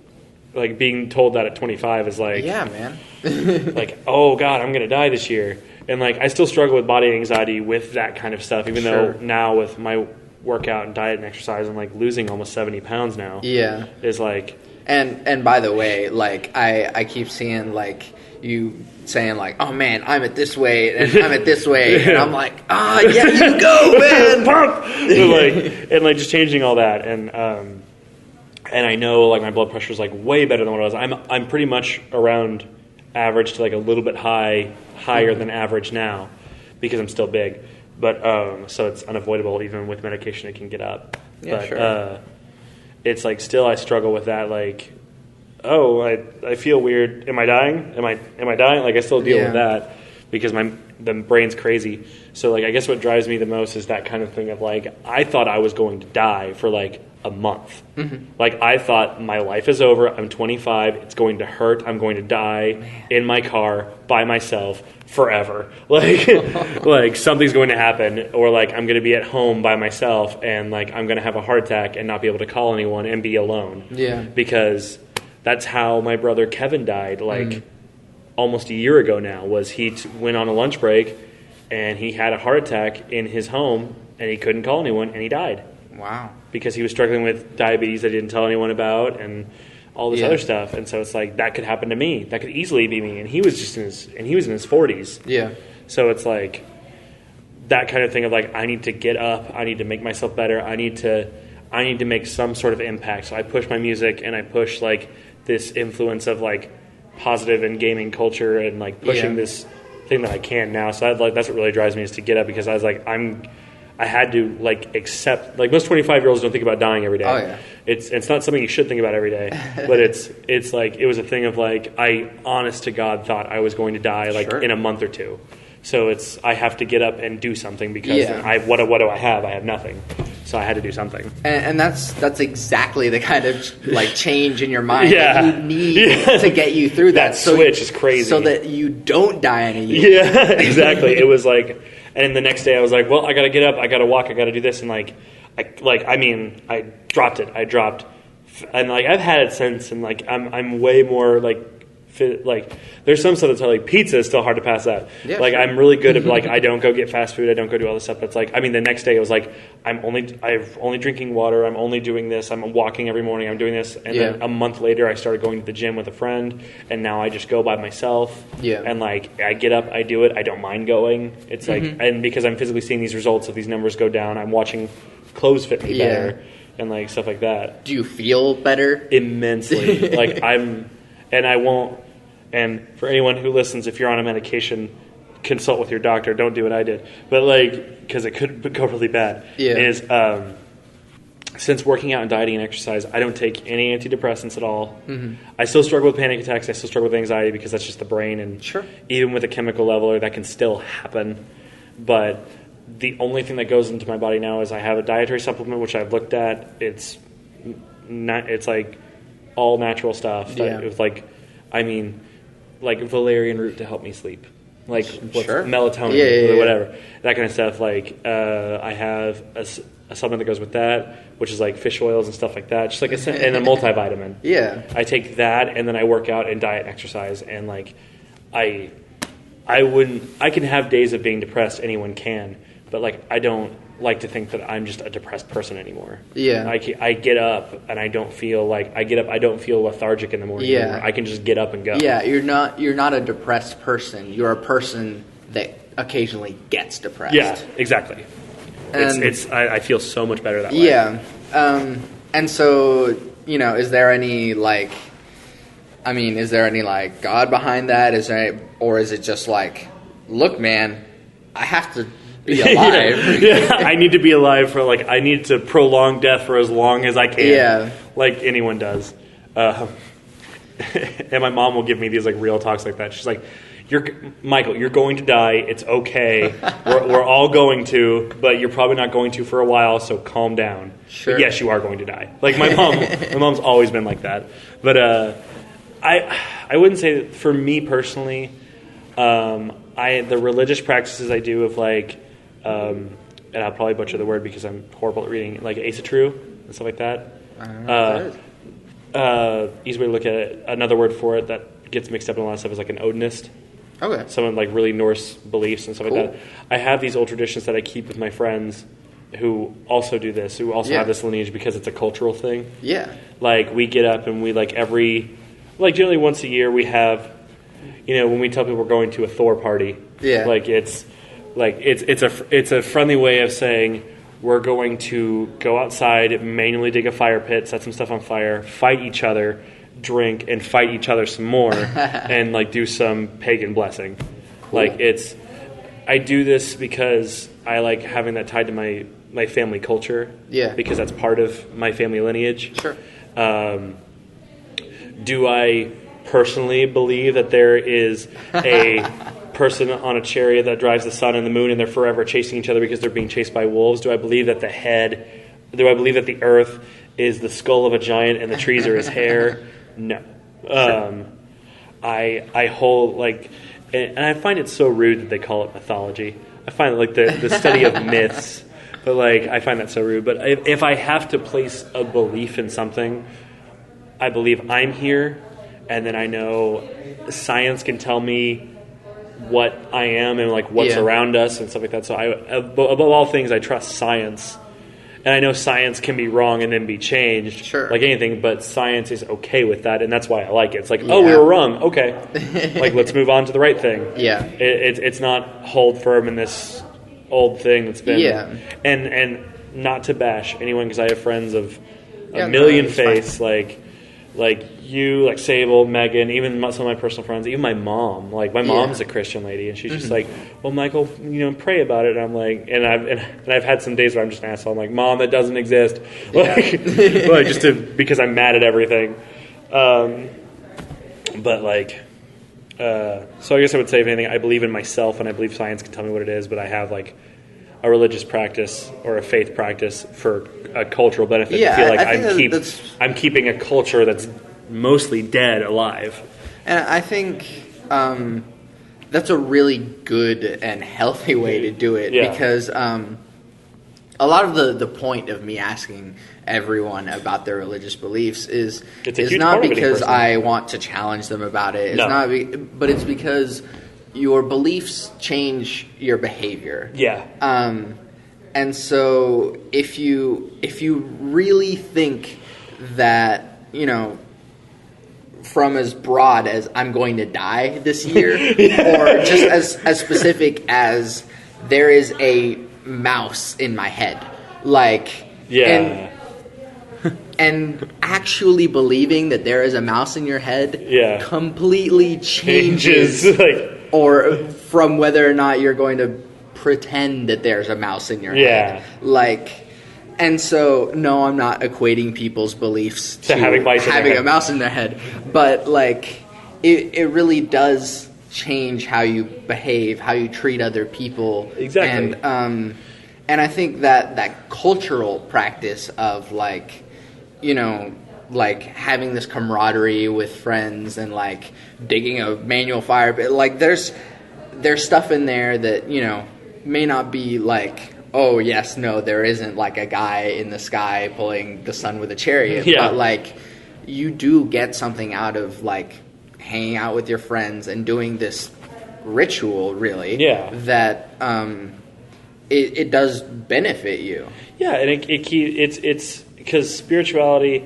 being told that at 25 is like, yeah, man. like, oh God, I'm going to die this year. And I still struggle with body anxiety with that kind of stuff, even though now with my workout and diet and exercise, I'm losing almost 70 pounds now. Yeah. Is like, and by the way, I keep seeing you saying oh man, I'm at this weight and I'm at this weight, and I'm like, yeah, you go, man. Pump. So and just changing all that, and I know my blood pressure is way better than what it was. I'm pretty much around average to a little bit higher than average now, because I'm still big. But so it's unavoidable. Even with medication, it can get up. Yeah, but, sure. It's still I struggle with that. I feel weird. Am I dying? Am I dying? I still deal with that because the brain's crazy. So I guess what drives me the most is that kind of thing of I thought I was going to die for a month. Mm-hmm. I thought my life is over. I'm 25. It's going to hurt. I'm going to die in my car by myself forever. Something's going to happen, or I'm going to be at home by myself, and I'm going to have a heart attack and not be able to call anyone and be alone. Yeah. Because that's how my brother Kevin died. Almost a year ago now. Was he went on a lunch break, and he had a heart attack in his home, and he couldn't call anyone, and he died. Wow. Because he was struggling with diabetes that he didn't tell anyone about, and all this other stuff. And so it's that could happen to me. That could easily be me. And he was just in his 40s. Yeah. So it's that kind of thing of I need to get up. I need to make myself better. I need to make some sort of impact. So I push my music, and I push this influence of positive and gaming culture, and pushing this thing that I can now. So that's what really drives me, is to get up, because I was I had to accept, most 25-year-olds don't think about dying every day. Oh yeah. It's not something you should think about every day, but it's it was a thing of I honest to God thought I was going to die in a month or two. So I have to get up and do something, because what do I have? I have nothing. So I had to do something. And that's exactly the kind of change in your mind that you need to get you through that. Switch is crazy. So that you don't die in a year. Yeah, exactly. It was and the next day I was well, I got to get up, I got to walk, I got to do this, and I dropped it. I dropped, and I've had it since, and I'm way more like there's some stuff that's like pizza is still hard to pass out. Yeah, like sure. I'm really good at like I don't go get fast food, I don't go do all this stuff. But it's like, I mean, the next day it was like I'm only drinking water, I'm only doing this, I'm walking every morning, I'm doing this, and then a month later I started going to the gym with a friend, and now I just go by myself. Yeah. And like I get up, I do it, I don't mind going. It's like, and because I'm physically seeing these results of these numbers go down, I'm watching clothes fit me better and like stuff like that. Do you feel better? Immensely. Like I won't. And for anyone who listens, if you're on a medication, consult with your doctor. Don't do what I did. But like, because it could go really bad. Yeah. Is since working out and dieting and exercise, I don't take any antidepressants at all. I still struggle with panic attacks. I still struggle with anxiety because that's just the brain. And even with a chemical leveler, that can still happen. But the only thing that goes into my body now is I have a dietary supplement, which I've looked at. It's like all natural stuff. With like valerian root to help me sleep, like melatonin, whatever, that kind of stuff. Like I have a supplement that goes with that, which is like fish oils and stuff like that, just like and a multivitamin. I take that, and then I work out and diet and exercise, and like I can have days of being depressed. Anyone can, but like I don't like to think that I'm just a depressed person anymore. I get up and I don't feel lethargic in the morning anymore. I can just get up and go. You're not a depressed person. You're a person that occasionally gets depressed. Yeah, exactly. I feel so much better that way. And so, is there any God behind that? Or is it just like, look, man, I have to be alive. I need to be alive I need to prolong death for as long as I can. Like anyone does. And my mom will give me these like real talks like that. She's like, Michael, you're going to die. It's okay. We're all going to, but you're probably not going to for a while, so calm down. But yes, you are going to die. Like my mom's always been like that. But I wouldn't say that for me personally, the religious practices I do of like, and I'll probably butcher the word because I'm horrible at reading, like asatru and stuff like that. I don't know what easy way to look at it. Another word for it that gets mixed up in a lot of stuff is like an Odinist. Okay. Someone like really Norse beliefs and stuff like that. I have these old traditions that I keep with my friends who also do this, who also have this lineage because it's a cultural thing. Yeah. Like we get up and we generally once a year we have, when we tell people we're going to a Thor party. Yeah. It's a friendly way of saying we're going to go outside, manually dig a fire pit, set some stuff on fire, fight each other, drink, and fight each other some more, and like do some pagan blessing. Cool. I do this because I like having that tied to my family culture. Yeah. Because that's part of my family lineage. Sure. Do I personally believe that there is a person on a chariot that drives the sun and the moon and they're forever chasing each other because they're being chased by wolves? Do I believe that the earth is the skull of a giant and the trees are his hair? No. Sure. I hold and I find it so rude that they call it mythology. I find it the study of myths, but I find that so rude. But if I have to place a belief in something, I believe I'm here, and then I know science can tell me what I am and what's around us and stuff like that. So above all things, I trust science. And I know science can be wrong and then be changed, like anything, but science is okay with that, and that's why I like it. It's oh, we were wrong. Okay. Let's move on to the right thing. Yeah. It's not hold firm in this old thing that's been... Yeah. And not to bash anyone, because I have friends of a million faiths, like you, Sable, Megan, even some of my personal friends, even my mom. My mom's a Christian lady, and she's just well, Michael, pray about it. And I'm and I've had some days where I'm just an asshole. I'm like, Mom, that doesn't exist. Because I'm mad at everything. So I guess I would say, if anything, I believe in myself, and I believe science can tell me what it is, but I have a religious practice or a faith practice for a cultural benefit. Yeah, to feel I'm keeping a culture that's mostly dead alive. And I think that's a really good and healthy way to do it, because a a lot of the point of me asking everyone about their religious beliefs is not because I want to challenge them about it. It's but it's because your beliefs change your behavior. Yeah. And so if you really think that, from as broad as I'm going to die this year, or just as specific as there is a mouse in my head, and actually believing that there is a mouse in your head completely changes or from whether or not you're going to pretend that there's a mouse in your head. And so, no, I'm not equating people's beliefs to having a mouse in their head. But, it really does change how you behave, how you treat other people. Exactly. And I think that cultural practice of, having this camaraderie with friends and, digging a manual fire pit, there's stuff in there that, may not be oh, yes, no, there isn't a guy in the sky pulling the sun with a chariot. Yeah. But you do get something out of hanging out with your friends and doing this ritual, really. Yeah. That it does benefit you. Yeah, and it's because spirituality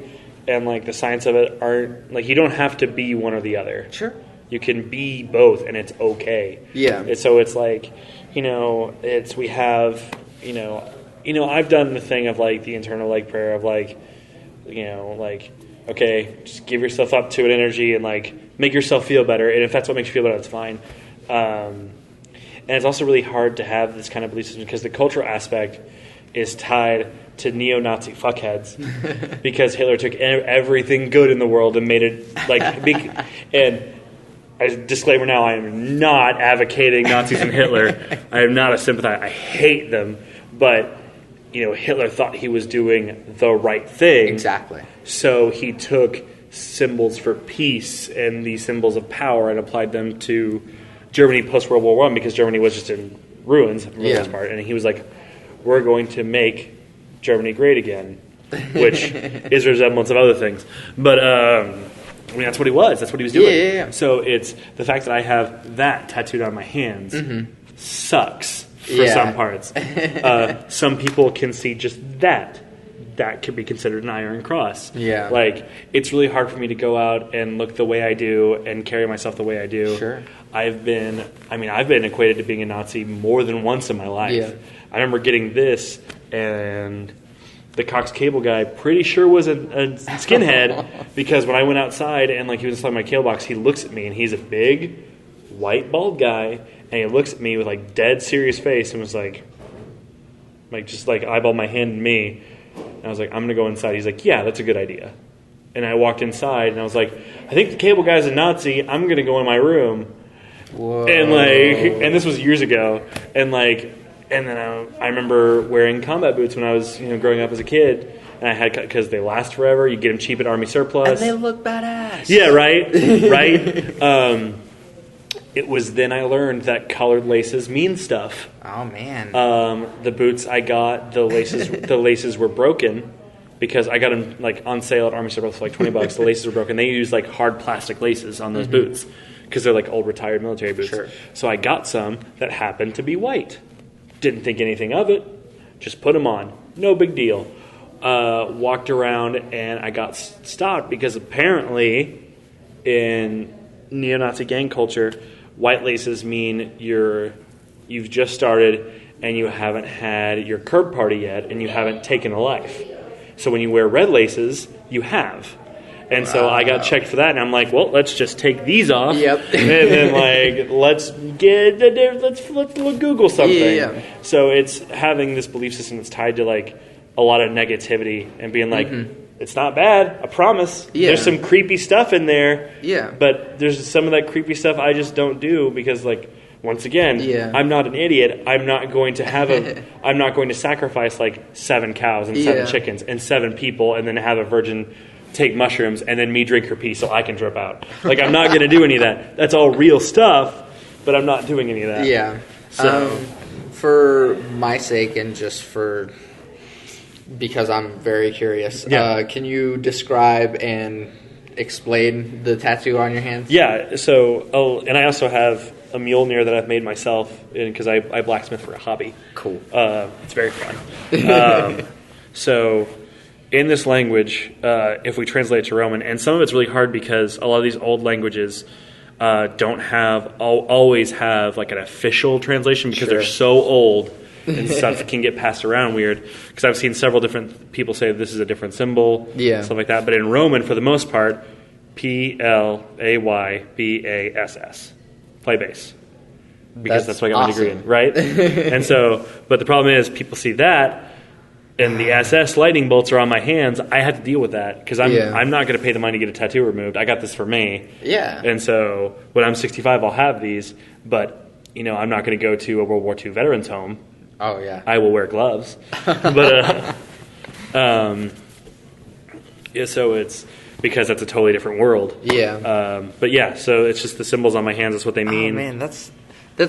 and the science of it aren't you don't have to be one or the other. Sure. You can be both, and it's okay. Yeah. And so it's we have. I've done the thing of the internal prayer of okay, just give yourself up to an energy and make yourself feel better, and if that's what makes you feel better, that's fine. And it's also really hard to have this kind of belief system because the cultural aspect is tied to neo-Nazi fuckheads because Hitler took everything good in the world and made it big. And disclaimer now, I am not advocating Nazis and Hitler. I am not a sympathizer. I hate them. But, Hitler thought he was doing the right thing. Exactly. So he took symbols for peace and these symbols of power and applied them to Germany post-World War I because Germany was just in ruins for the most part. And he was we're going to make Germany great again, which is a resemblance of other things. But, that's what he was. That's what he was doing. Yeah. So it's the fact that I have that tattooed on my hands sucks for some parts. Some people can see just that. That could be considered an iron cross. Yeah. It's really hard for me to go out and look the way I do and carry myself the way I do. Sure. I've been equated to being a Nazi more than once in my life. Yeah. I remember getting this, and the Cox Cable guy pretty sure was a skinhead because when I went outside and he was inside my cable box, he looks at me and he's a big, white, bald guy, and he looks at me with dead serious face and was just eyeballed my hand and me. And I was I'm going to go inside. He's yeah, that's a good idea. And I walked inside and I was I think the cable guy's a Nazi. I'm going to go in my room. Whoa. And this was years ago. And then I remember wearing combat boots when I was growing up as a kid. And I had, because they last forever. You get them cheap at Army Surplus. And they look badass. Yeah, right? Right? It was then I learned that colored laces mean stuff. Oh, man. The boots I got, the laces were broken because I got them on sale at Army Surplus for $20. The laces were broken. They use hard plastic laces on those boots because they're old retired military boots. Sure. So I got some that happened to be white. Didn't think anything of it. Just put them on. No big deal. Walked around and I got stopped because apparently in neo-Nazi gang culture, white laces mean you've just started and you haven't had your curb party yet and you haven't taken a life. So when you wear red laces, you have. And so I got checked for that, and I'm well, let's just take these off. Yep. And then let's Google something. Yeah. So it's having this belief system that's tied to a lot of negativity and being it's not bad, I promise. Yeah. There's some creepy stuff in there. Yeah. But there's some of that creepy stuff I just don't do because once again, I'm not an idiot. I'm not going to I'm not going to sacrifice 7 cows and 7 chickens and 7 people and then have a virgin take mushrooms and then me drink her pee so I can drip out. I'm not going to do any of that. That's all real stuff, but I'm not doing any of that. Yeah. So For my sake and just for because I'm very curious. Yeah. Can you describe and explain the tattoo on your hands? Yeah. So, and I also have a Mjolnir that I've made myself because I blacksmith for a hobby. Cool. It's very fun. So, in this language, if we translate it to Roman, and some of it's really hard because a lot of these old languages don't always have like an official translation because they're so old and stuff can get passed around weird. Because I've seen several different people say this is a different symbol, stuff like that. But in Roman, for the most part, Playbass. Play bass. Because that's what I got my degree in, right? And so, but the problem is people see that and the SS lightning bolts are on my hands. I have to deal with that because I'm not going to pay the money to get a tattoo removed. I got this for me. Yeah. And so when I'm 65, I'll have these, but I'm not going to go to a World War II veterans home. Oh yeah. I will wear gloves. But so it's because that's a totally different world. Yeah. But yeah, so it's just the symbols on my hands. That's what they mean. Oh man, that's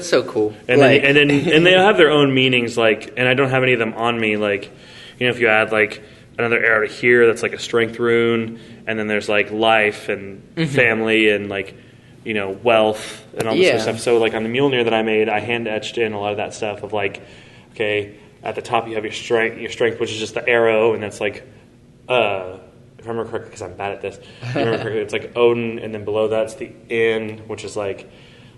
so cool. And then they have their own meanings. Like, and I don't have any of them on me. Like, if you add like another arrow to here, that's like a strength rune. And then there's like life and family and like wealth and all this sort of stuff. So like on the Mjolnir that I made, I hand etched in a lot of that stuff of like, okay, at the top you have your strength, which is just the arrow, and that's like, if I remember correctly, because I'm bad at this, it's like Odin, and then below that's the In, which is like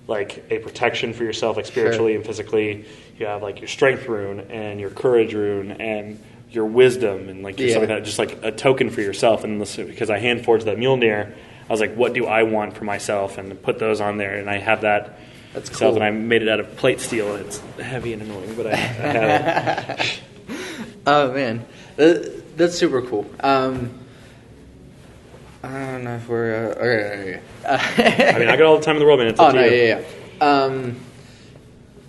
a protection for yourself, like spiritually and physically. You have like your strength rune and your courage rune and your wisdom and like your stuff like that, just like a token for yourself. And because I hand forged that Mjolnir, I was like, what do I want for myself? And put those on there, and I have that. That's cool. And I made it out of plate steel, and it's heavy and annoying, but I have it. Oh man, that's super cool. I don't know if we're okay. I mean, I got all the time in the world, man. It's up to you. Yeah.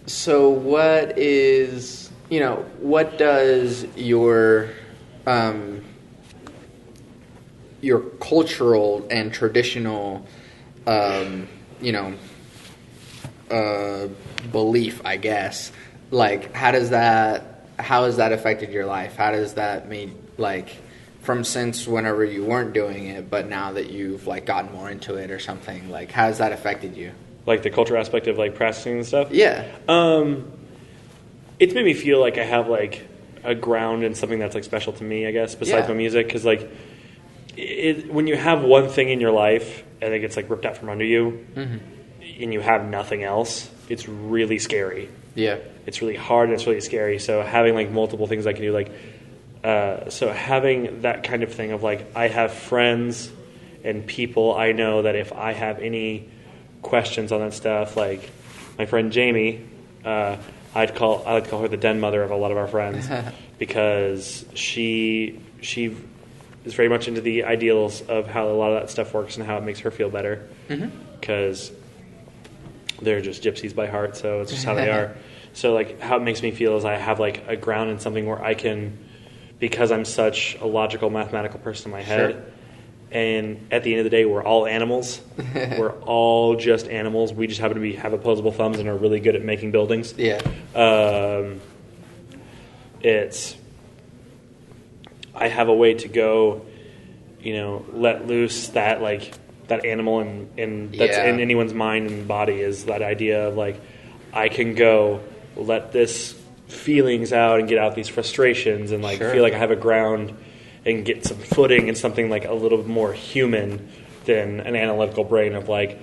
So what is what does your cultural and traditional belief, I guess, like how has that affected your life? How does that mean, like, from since whenever you weren't doing it, but now that you've like gotten more into it or something, like how has that affected you? Like the culture aspect of like practicing and stuff? Yeah. It's made me feel like I have like a ground in something that's like special to me, I guess, besides my music, because like when you have one thing in your life and it gets like ripped out from under you, and you have nothing else, it's really scary. Yeah. It's really hard and it's really scary. So having like multiple things I can do, like, so having that kind of thing of like, I have friends and people I know that if I have any questions on that stuff, like my friend Jamie, I like to call her the den mother of a lot of our friends because she is very much into the ideals of how a lot of that stuff works and how it makes her feel better, because they're just gypsies by heart, so it's just how they are. So like how it makes me feel is I have like a ground in something where I can, because I'm such a logical mathematical person in my head, and at the end of the day we're all animals. We're all just animals. We just happen to have opposable thumbs and are really good at making buildings. I have a way to go, let loose that animal and that's in anyone's mind and body, is that idea of like, I can go let this feelings out and get out these frustrations and feel like I have a ground and get some footing in something like a little bit more human than an analytical brain of like,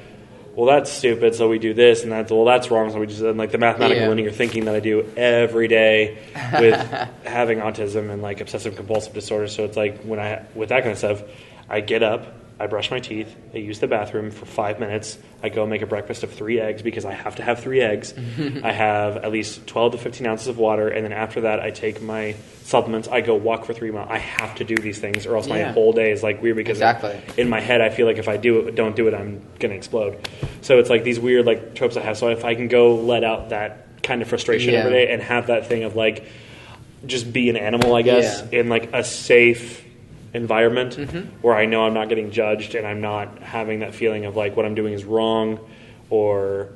well, that's stupid, so we do this, and that's wrong, so we just, and like the mathematical linear thinking that I do every day with having autism and like obsessive compulsive disorder. So it's like with that kind of stuff, I get up, I brush my teeth, I use the bathroom for 5 minutes, I go make a breakfast of 3 eggs because I have to have 3 eggs. I have at least 12 to 15 ounces of water, and then after that I take my supplements, I go walk for 3 miles. I have to do these things or else my whole day is like weird, because in my head I feel like if I don't do it, I'm going to explode. So it's like these weird like tropes I have. So if I can go let out that kind of frustration every day and have that thing of like just be an animal, I guess, in like a safe environment where I know I'm not getting judged and I'm not having that feeling of like what I'm doing is wrong, or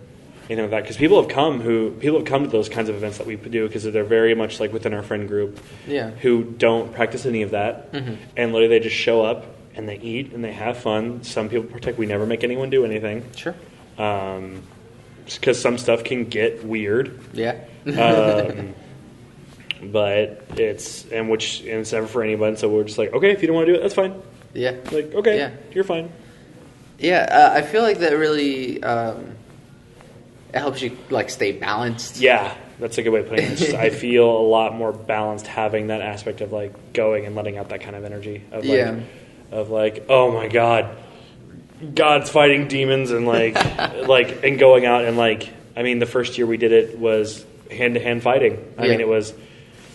that because people have come to those kinds of events that we do because they're very much like within our friend group, who don't practice any of that, and literally they just show up and they eat and they have fun. Some people partake. We never make anyone do anything. Sure. Because some stuff can get weird. Yeah. But it's never for anybody. So we're just like, okay, if you don't want to do it, that's fine. Yeah. Like, okay, you're fine. Yeah, I feel like that really it helps you like stay balanced. Yeah, that's a good way of putting it. It's just, I feel a lot more balanced having that aspect of like going and letting out that kind of energy of like oh my God, God's fighting demons and like and going out and like I mean the first year we did it was hand to hand fighting. I mean it was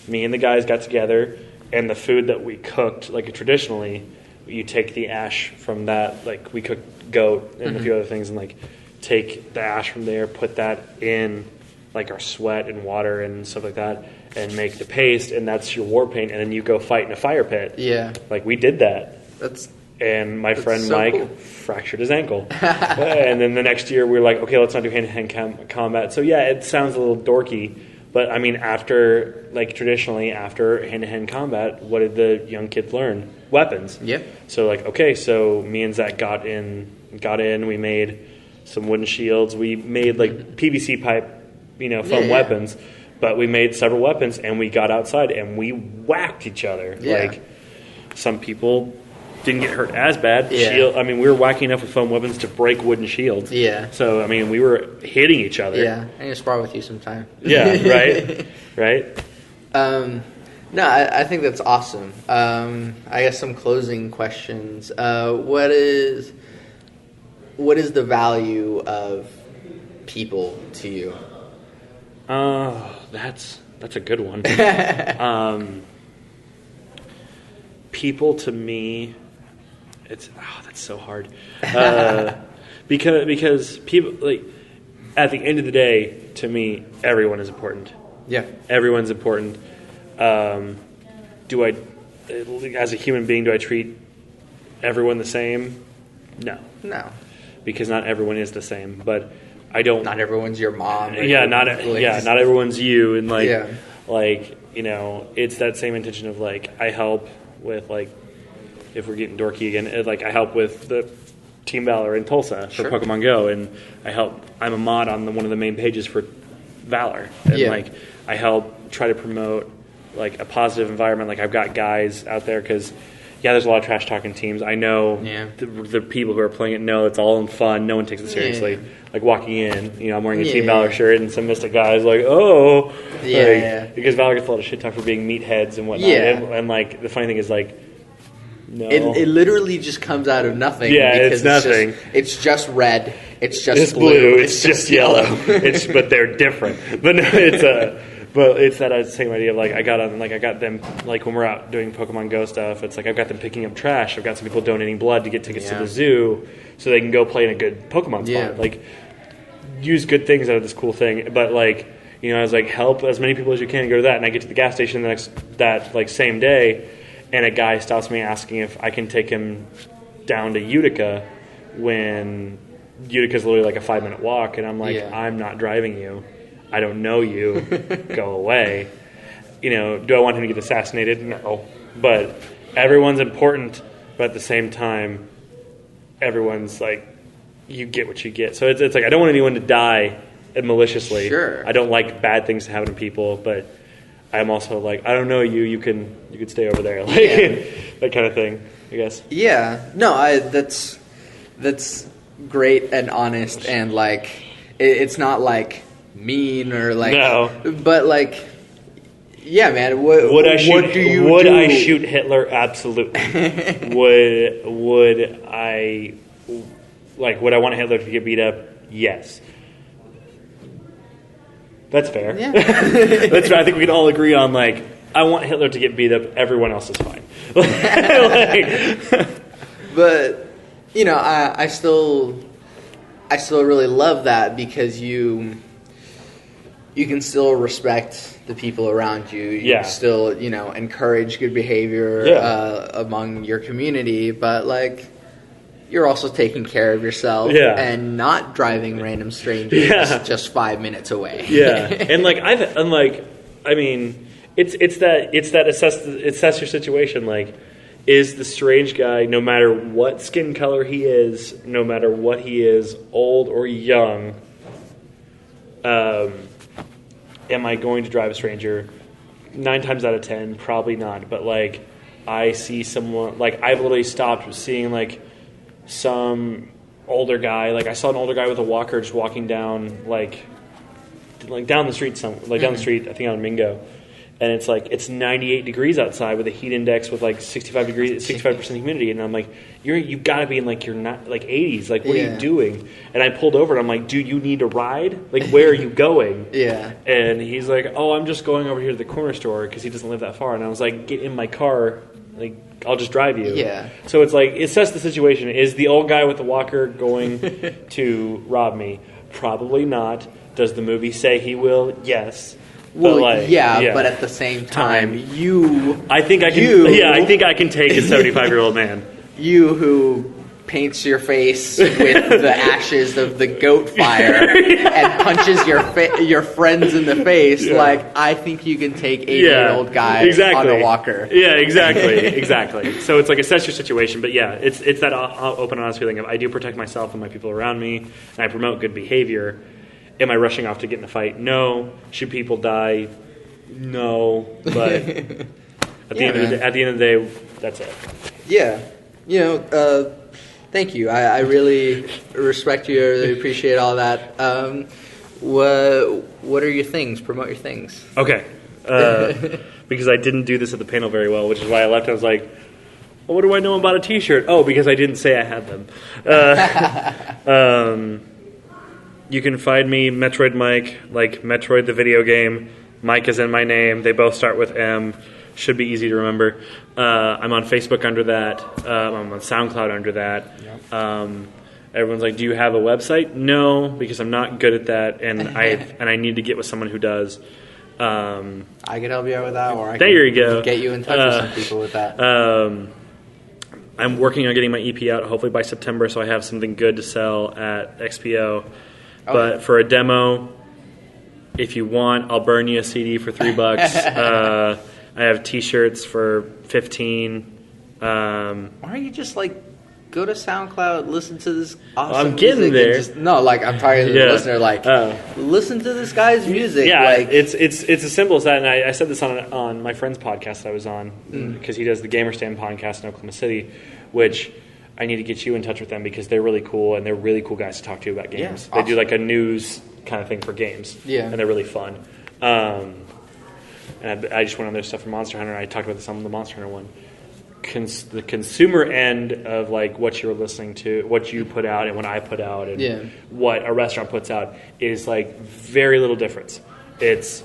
me and the guys got together and the food that we cooked like traditionally. You take the ash from that, like we cooked goat and a few other things, and like take the ash from there, put that in like our sweat and water and stuff like that, and make the paste, and that's your war paint, and then you go fight in a fire pit. Yeah, like we did that. And my friend so Myk fractured his ankle, and then the next year we were like, okay, let's not do hand-to-hand combat. So yeah, it sounds a little dorky. But, I mean, traditionally, after hand-to-hand combat, what did the young kids learn? Weapons. Yep. So, so me and Zach got in, we made some wooden shields. We made, PVC pipe, foam weapons. But we made several weapons, and we got outside, and we whacked each other. Yeah. Some people didn't get hurt as bad. Yeah. We were whacking enough with foam weapons to break wooden shields. Yeah. So, we were hitting each other. Yeah. I need to spar with you sometime. Yeah, right? Right? No, I think that's awesome. I guess some closing questions. What is the value of people to you? That's a good one. People to me... that's so hard. Because people at the end of the day, to me, everyone is important. Yeah, everyone's important. Do I, as a human being, do I treat everyone the same? No, because not everyone is the same. But I don't. Not everyone's your mom. Not everyone's you, and it's that same intention of I help with if we're getting dorky again, I help with the Team Valor in Tulsa for Pokemon Go, and I'm a mod on one of the main pages for Valor, and I help try to promote a positive environment. I've got guys out there because there's a lot of trash talking teams. I know the people who are playing it know it's all in fun. No one takes it seriously. Walking in, I'm wearing a Team Valor shirt, and some Mystic guys because Valor gets a lot of shit talk for being meatheads and whatnot. And the funny thing is no. It literally just comes out of nothing. Yeah, it's nothing. It's just red. It's just blue. It's just yellow. But they're different. But no, it's that same idea of I got them when we're out doing Pokemon Go stuff. It's I've got them picking up trash. I've got some people donating blood to get tickets to the zoo so they can go play in a good Pokemon spot. Use good things out of this cool thing. But I was help as many people as you can go to that. And I get to the gas station that same day. And a guy stops me asking if I can take him down to Utica when Utica's literally a 5-minute walk. And I'm I'm not driving you. I don't know you. Go away. Do I want him to get assassinated? No. But everyone's important. But at the same time, everyone's you get what you get. So it's I don't want anyone to die maliciously. Sure. I don't like bad things to happen to people, but I'm also I don't know you. You could stay over there, that kind of thing. I guess. Yeah. No. That's great and honest, and it's not mean or no. But yeah, man. Would I shoot? What do you would do? I shoot Hitler? Absolutely. Would I would I want Hitler to get beat up? Yes. That's fair. Yeah. That's fair. I think we can all agree on I want Hitler to get beat up. Everyone else is fine. But I still really love that because you can still respect the people around you. You can still encourage good behavior among your community. But you're also taking care of yourself and not driving random strangers just 5 minutes away. It's that assess your situation. Like, is the strange guy, no matter what skin color he is, no matter what he is, old or young, am I going to drive a stranger? 9 times out of 10, probably not. But like, I see someone, like, I've literally stopped seeing like some older guy. Like, I saw an older guy with a walker just walking down like down the street, down the street. I think on Mingo. And it's like, it's 98 degrees outside with a heat index with like 65% humidity. And I'm like, you've got to be in like your 80s. Like, what are you doing? And I pulled over and I'm like, dude, you need a ride? Like, where are you going? And he's like, oh, I'm just going over here to the corner store because he doesn't live that far. And I was like, get in my car. Like, I'll just drive you. So it's like, assess the situation. Is the old guy with the walker going to rob me? Probably not. Does the movie say he will? Yes. Well, but at the same time, I think I can take a 75-year-old man. You who paints your face with the ashes of the goat fire and punches your friends in the face, like, I think you can take 80-year-old guy on a walker. Yeah, exactly. So it's like, assess your situation, but it's that open, honest feeling of, I do protect myself and my people around me, and I promote good behavior. Am I rushing off to get in a fight? No. Should people die? No. But at the end of the day, that's it. Yeah. Thank you. I really respect you. I really appreciate all that. What are your things? Promote your things. Okay. Because I didn't do this at the panel very well, which is why I left. I was like, well, what do I know about a T-shirt? Oh, because I didn't say I had them. You can find me, Metroyd Myk, like Metroid the video game. Myk is in my name. They both start with M. Should be easy to remember. I'm on Facebook under that. I'm on SoundCloud under that. Everyone's like, do you have a website? No, because I'm not good at that, and I need to get with someone who does. I can help you out with that, or I there you go. Get you in touch with some people with that. I'm working on getting my EP out, hopefully by September, so I have something good to sell at XPO. But for a demo, if you want, I'll burn you a CD for $3. I have T-shirts for $15. Why don't you just like go to SoundCloud, listen to this awesome I'm getting there. I'm talking to the listener. Like, listen to this guy's music. Yeah, like, it's as simple as that. And I said this on my friend's podcast that I was on, because he does the Gamer Stand podcast in Oklahoma City, which I need to get you in touch with them because they're really cool, and they're really cool guys to talk to about games. They do like a news kind of thing for games, and they're really fun. And I just went on their stuff for Monster Hunter, and I talked about this on the Monster Hunter one. The consumer end of like what you're listening to, what you put out, and what I put out, and what a restaurant puts out is like very little difference. It's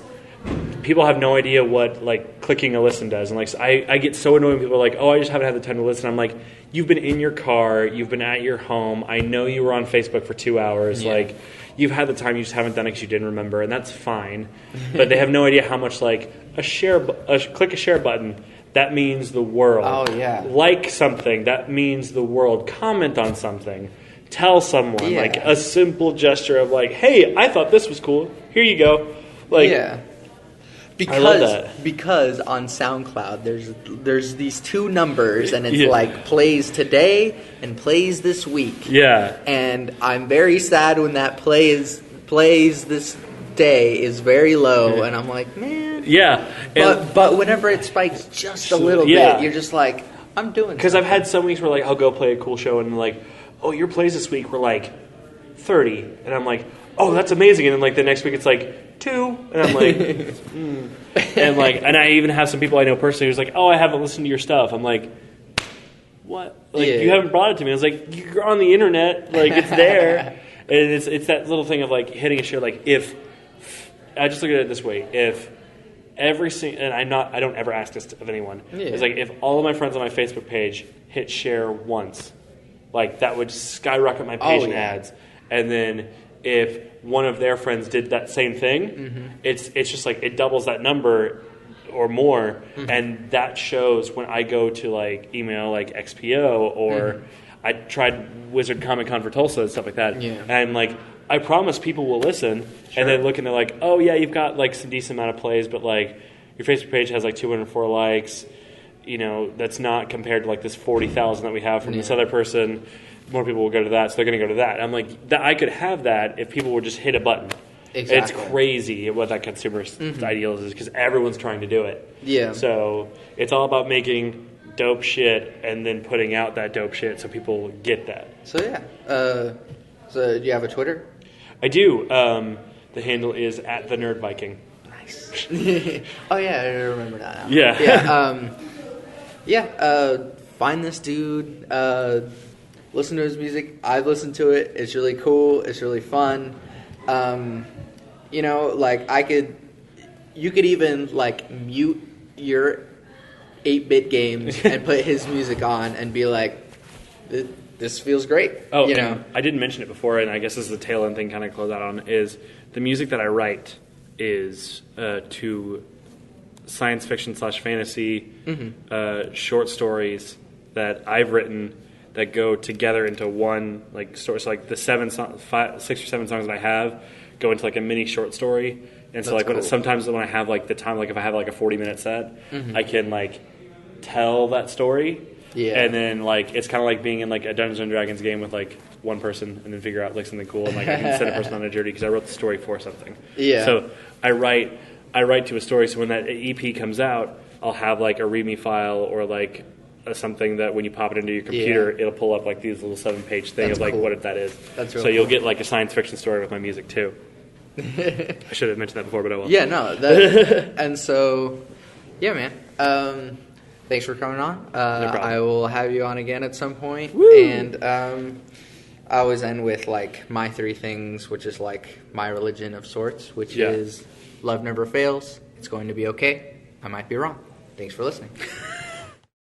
people have no idea what like clicking a listen does, and like so I get so annoyed when people are like, "Oh, I just haven't had the time to listen." I'm like, "You've been in your car, you've been at your home. I know you were on Facebook for 2 hours. Like, you've had the time, you just haven't done it because you didn't remember, and that's fine." But they have no idea how much like click a share button. That means the world. Oh, yeah. Like something, that means the world. Comment on something. Tell someone. Like a simple gesture of like, hey, I thought this was cool. Here you go. Like, I love that. Because on SoundCloud there's these two numbers, and it's like plays today and plays this week. Yeah. And I'm very sad when that plays this day is very low, and I'm like, man. Yeah. But whenever it spikes just a little bit, you're just like, I'm doing. Because I've had some weeks where like I'll go play a cool show, and like, oh, your plays this week were like 30, and I'm like, oh, that's amazing. And then like the next week it's like 2, and I'm like, and like, and I even have some people I know personally who's like, oh, I haven't listened to your stuff. I'm like, what? Like, you haven't brought it to me. I was like, you're on the internet, like it's there, and it's that little thing of like hitting a share. Like, if I just look at it this way, if every single, and I don't ever ask this of anyone. It's like, if all of my friends on my Facebook page hit share once, like that would skyrocket my page in ads. And then if one of their friends did that same thing, it's just like it doubles that number or more, and that shows when I go to like email like XPO or I tried Wizard Comic Con for Tulsa and stuff like that. Yeah. And like, I promise people will listen, Sure. and they look and they're like, oh yeah, you've got like some decent amount of plays, but like your Facebook page has like 204 likes. You know, that's not compared to like this 40,000 that we have from this other person. More people will go to that, so they're going to go to that. I'm like, that I could have that if people would just hit a button. Exactly. It's crazy what that consumer ideal is because everyone's trying to do it. Yeah. So it's all about making dope shit and then putting out that dope shit so people get that. So yeah. So do you have a Twitter? I do. The handle is @TheNerdViking. Nice. Oh yeah, I remember that now. Yeah. Yeah. Find this dude. Listen to his music. I've listened to it. It's really cool. It's really fun. You know, like you could even like mute your 8-bit games and put his music on and be like, this feels great. Oh, you know. I didn't mention it before, and I guess this is the tail end thing kind of close out on, is the music that I write is to science fiction / fantasy short stories that I've written that go together into one like story. So like the 6 or 7 songs that I have go into like a mini short story. And so like cool. sometimes when I have like the time, like if I have like a 40-minute set, I can like tell that story. Yeah. And then like it's kind of like being in like a Dungeons and Dragons game with like one person, and then figure out like something cool, and like I can send a person on a journey because I wrote the story for something. Yeah. So I write to a story. So when that EP comes out, I'll have like a README file or like something that when you pop it into your computer, it'll pull up like these little 7-page thing of like cool. what that is. That's really so you'll cool. get like a science fiction story with my music too. I should have mentioned that before, but I won't. Yeah, no. And so, yeah, man. Thanks for coming on. No problem. I will have you on again at some point. Woo! And I always end with like my 3 things, which is like my religion of sorts, which is love never fails. It's going to be okay. I might be wrong. Thanks for listening.